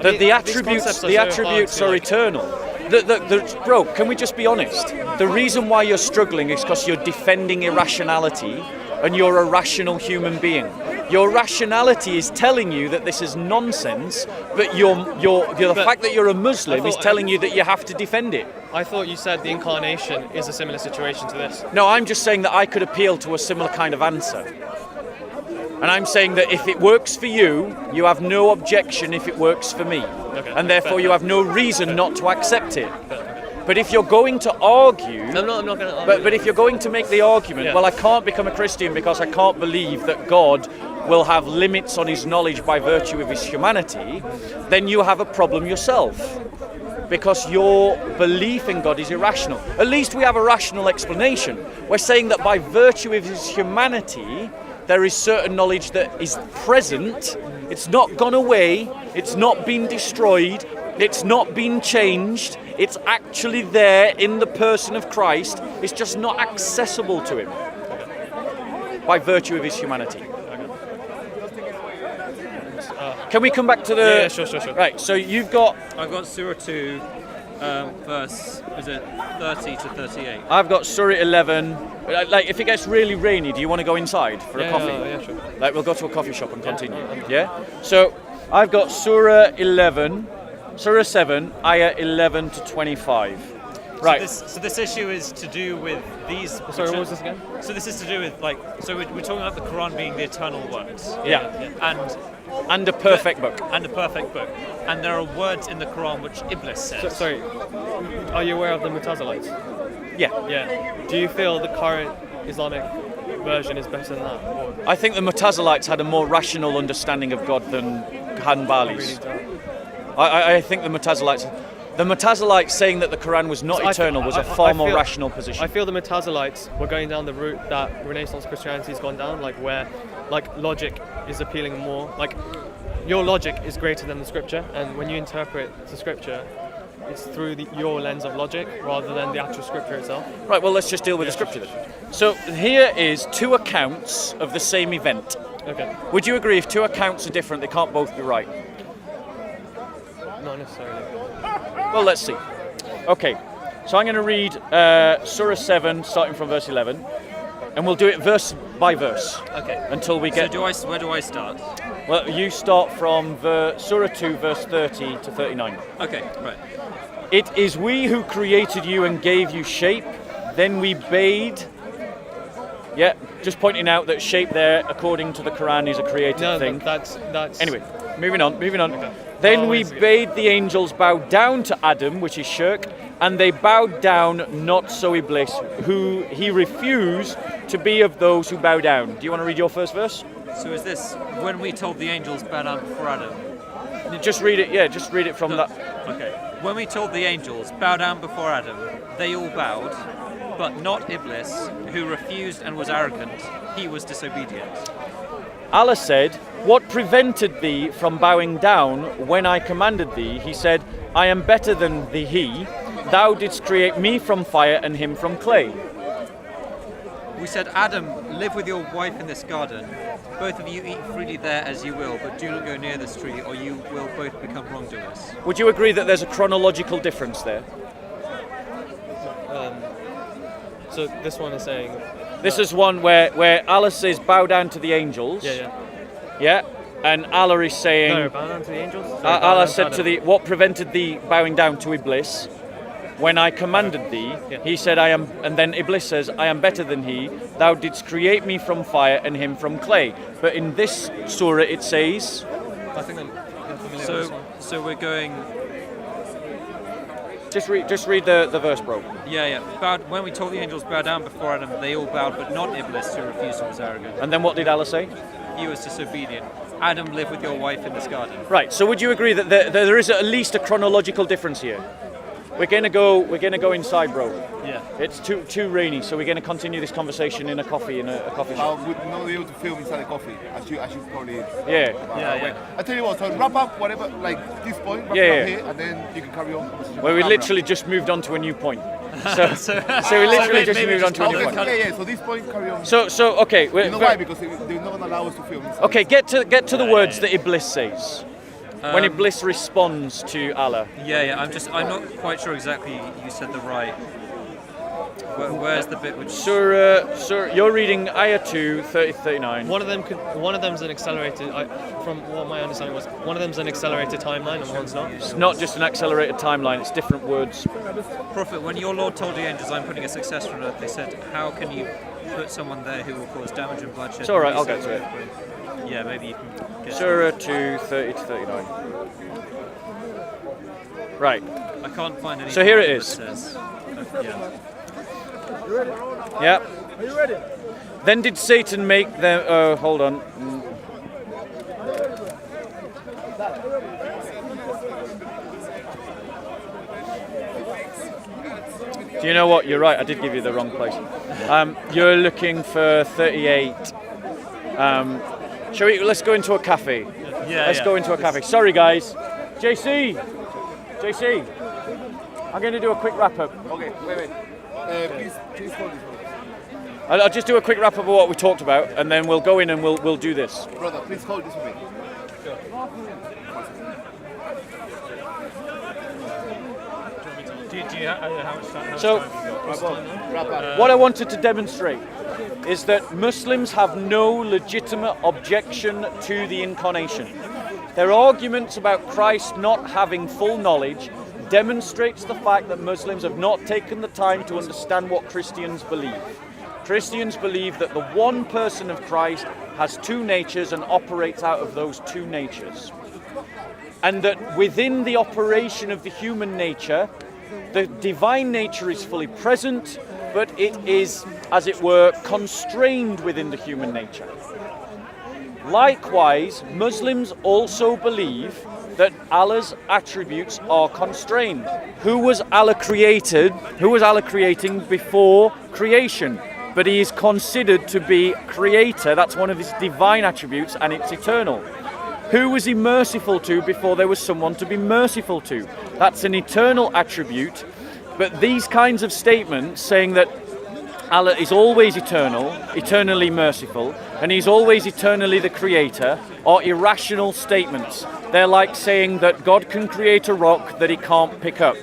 Speaker 2: The
Speaker 3: these
Speaker 2: attributes,
Speaker 3: concepts are
Speaker 2: the
Speaker 3: so hard
Speaker 2: attributes
Speaker 3: to,
Speaker 2: are
Speaker 3: like-
Speaker 2: eternal. Bro, can we just be honest? The reason why you're struggling is because you're defending irrationality, and you're a rational human being. Your rationality is telling you that this is nonsense, but the fact that you're a Muslim is telling you that you have to defend it.
Speaker 3: I thought you said the incarnation is a similar situation to this.
Speaker 2: No, I'm just saying that I could appeal to a similar kind of answer. And I'm saying that if it works for you, you have no objection if it works for me. And therefore you have no reason not to accept it. But if you're going to argue...
Speaker 3: I'm not going to argue.
Speaker 2: But if you're going to make the argument, well, I can't become a Christian because I can't believe that God will have limits on his knowledge by virtue of his humanity, then you have a problem yourself. Because your belief in God is irrational. At least we have a rational explanation. We're saying that by virtue of his humanity, there is certain knowledge that is present. It's not gone away. It's not been destroyed. It's not been changed. It's actually there in the person of Christ. It's just not accessible to him by virtue of his humanity. Can we come back to the...
Speaker 3: Yeah, sure.
Speaker 2: Right, so you've got...
Speaker 7: I've got Surah 2, verse, is it 30 to 38?
Speaker 2: I've got Surah 11. Like, if it gets really rainy, do you want to go inside for a coffee?
Speaker 3: Yeah, sure.
Speaker 2: Like, we'll go to a coffee shop and continue. Yeah? So, I've got Surah 11, Surah 7, Ayah 11 to 25. Right.
Speaker 5: So this issue is to do with these.
Speaker 3: Sorry, what was this again?
Speaker 5: So this is to do with, like, so we're talking about the Quran being the eternal words.
Speaker 2: Yeah.
Speaker 5: And
Speaker 2: a perfect book.
Speaker 5: And a perfect book. And there are words in the Quran which Iblis says.
Speaker 3: Sorry, are you aware of the Mutazilites?
Speaker 2: Yeah.
Speaker 5: Yeah.
Speaker 3: Do you feel the current Islamic version is better than that. Or
Speaker 2: I think the Mutazilites had a more rational understanding of God than Hanbalis. I think the Mutazilites saying that the Quran was not eternal was a far more rational position.
Speaker 3: I feel the Mutazilites were going down the route that Renaissance Christianity's gone down, like where logic is appealing more. Like your logic is greater than the scripture, and when you interpret the scripture, it's through your lens of logic rather than the actual scripture itself.
Speaker 2: Right, well, let's just deal with the scripture then. So here is two accounts of the same event.
Speaker 3: Okay.
Speaker 2: Would you agree if two accounts are different, they can't both be right?
Speaker 3: Not necessarily.
Speaker 2: Well, let's see. Okay, so I'm going to read Surah 7, starting from verse 11, and we'll do it verse by verse.
Speaker 7: Okay.
Speaker 2: Until we get...
Speaker 7: So where do I start?
Speaker 2: Well, you start from Surah 2, verse 30 to 39.
Speaker 7: Okay, right.
Speaker 2: It is we who created you and gave you shape, then we bade... Yeah, just pointing out that shape there, according to the Quran, is a created thing.
Speaker 3: That's...
Speaker 2: Anyway, moving on. Okay. Then we bade the angels bow down to Adam, which is shirk, and they bowed down, not so Iblis, who he refused to be of those who bow down. Do you want to read your first verse?
Speaker 7: So is this when we told the angels bow down before Adam?
Speaker 2: Just read it, yeah, just read it from that.
Speaker 7: Okay. When we told the angels bow down before Adam, they all bowed, but not Iblis, who refused and was arrogant. He was disobedient.
Speaker 2: Allah said, what prevented thee from bowing down when I commanded thee? He said, I am better than he. Thou didst create me from fire and him from clay.
Speaker 7: We said, Adam, live with your wife in this garden. Both of you eat freely there as you will, but do not go near this tree, or you will both become wrongdoers.
Speaker 2: Would you agree that there's a chronological difference there?
Speaker 3: So this one is saying...
Speaker 2: This is one where Allah says, bow down to the angels. Yeah, and Allah is saying...
Speaker 3: No, bow down to the angels?
Speaker 2: Allah said to the... What prevented thee bowing down to Iblis? When I commanded thee, he said, I am... And then Iblis says, I am better than he. Thou didst create me from fire and him from clay. But in this surah it says...
Speaker 3: I think I'm familiar with this one.
Speaker 7: So we're going...
Speaker 2: Just read the verse, bro.
Speaker 7: Yeah. When we told the angels bow down before Adam, they all bowed, but not Iblis, who refused and was arrogant.
Speaker 2: And then what did Allah say?
Speaker 7: He was disobedient. Adam, live with your wife in this garden.
Speaker 2: Right. So would you agree that there is at least a chronological difference here? We're gonna go inside, bro.
Speaker 3: Yeah.
Speaker 2: It's too rainy, so we're gonna continue this conversation in a coffee shop.
Speaker 8: We'd not be able to film inside the coffee. I should probably.
Speaker 2: Yeah.
Speaker 8: I tell you what. So wrap up whatever, like this point. Wrap it up here, and then you can carry on.
Speaker 2: Well, we literally just moved on to a new point. So we literally just moved on to a new point.
Speaker 8: Yeah. So this point, carry on.
Speaker 2: So okay.
Speaker 8: You know why? Because they're not gonna allow us to film inside.
Speaker 2: Okay, get to the words that Iblis says. When Iblis responds to Allah.
Speaker 7: Yeah. I'm not quite sure exactly. You said the right. Where's the bit which?
Speaker 2: Surah, you're reading Ayah 2, 30-39.
Speaker 3: One of them's an accelerated. From what my understanding was, one of them's an accelerated timeline, and one's not.
Speaker 2: It's not just an accelerated timeline; it's different words.
Speaker 7: Prophet, when your Lord told the angels, "I'm putting a successor on earth," they said, "How can you put someone there who will cause damage and bloodshed?"
Speaker 2: It's all right. I'll get to it.
Speaker 7: Yeah, maybe you can. Get
Speaker 2: Surah 2, 30-39. Right.
Speaker 7: I can't find any.
Speaker 2: So here it is.
Speaker 7: Says,
Speaker 2: Yeah. Are you ready? Then did Satan make them... hold on. Do you know what? You're right. I did give you the wrong place. You're looking for 38. Let's go into a cafe. Let's go into a cafe. Sorry, guys. JC. I'm going to do a quick wrap up.
Speaker 8: Okay. Wait. Please hold this.
Speaker 2: I'll just do a quick wrap up of what we talked about, and then we'll go in and we'll do this.
Speaker 8: Brother, please hold this for me.
Speaker 2: So, what I wanted to demonstrate is that Muslims have no legitimate objection to the incarnation. Their arguments about Christ not having full knowledge demonstrates the fact that Muslims have not taken the time to understand what Christians believe. Christians believe that the one person of Christ has two natures and operates out of those two natures. And that within the operation of the human nature, the divine nature is fully present but it is, as it were, constrained within the human nature. Likewise, Muslims also believe that Allah's attributes are constrained. Who was Allah created? Who was Allah creating before creation? But he is considered to be creator. That's one of his divine attributes, and it's eternal. Who was he merciful to before there was someone to be merciful to? That's an eternal attribute. But these kinds of statements saying that Allah is always eternal, eternally merciful, and he's always eternally the creator, are irrational statements. They're like saying that God can create a rock that he can't pick up.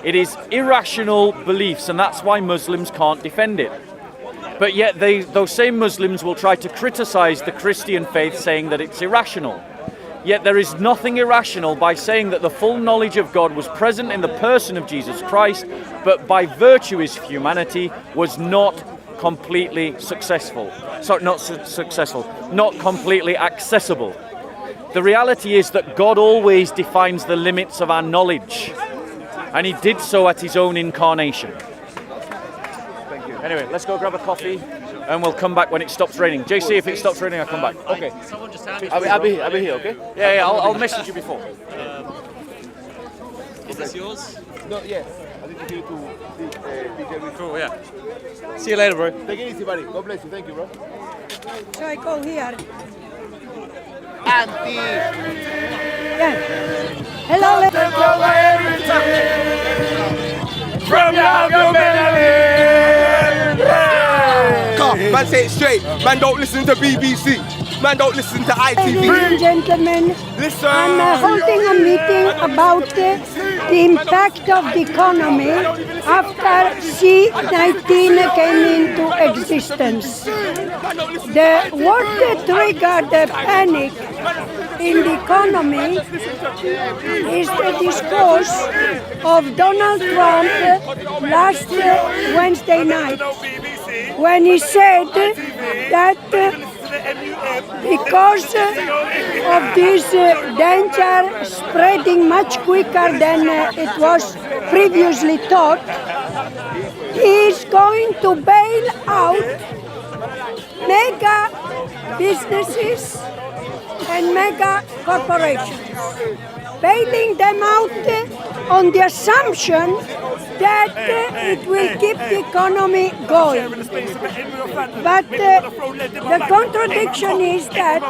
Speaker 2: It is irrational beliefs, and that's why Muslims can't defend it. But yet those same Muslims will try to criticize the Christian faith, saying that it's irrational. Yet there is nothing irrational by saying that the full knowledge of God was present in the person of Jesus Christ, but by virtue of his humanity was not completely successful. Sorry, not successful, not completely accessible. The reality is that God always defines the limits of our knowledge, and he did so at his own incarnation. Anyway, let's go grab a coffee, and we'll come back when it stops raining. JC, if it stops raining, I'll come back. Okay.
Speaker 7: Someone just asked.
Speaker 2: I'll be here, okay? Yeah, I'll message you before.
Speaker 7: Is this yours?
Speaker 8: No, yes. I need to give it to DJ.
Speaker 7: Cool, yeah. See you later, bro.
Speaker 8: Take it easy, buddy. God bless you. Thank you, bro.
Speaker 9: So I go here.
Speaker 8: Auntie.
Speaker 9: Yeah. Hello.
Speaker 1: From Come, man, say it straight. Man, don't listen to BBC. Man, don't listen to
Speaker 9: Ladies
Speaker 1: ITV.
Speaker 9: and gentlemen,
Speaker 1: Listen.
Speaker 9: I'm holding a meeting about the impact of the economy after C-19 came into existence. What triggered the panic in the economy is the discourse of Donald Trump last Wednesday night, when he said that because of this danger spreading much quicker than it was previously thought, he is going to bail out mega businesses and mega corporations, bailing them out on the assumption that it will keep the economy going. But the contradiction is that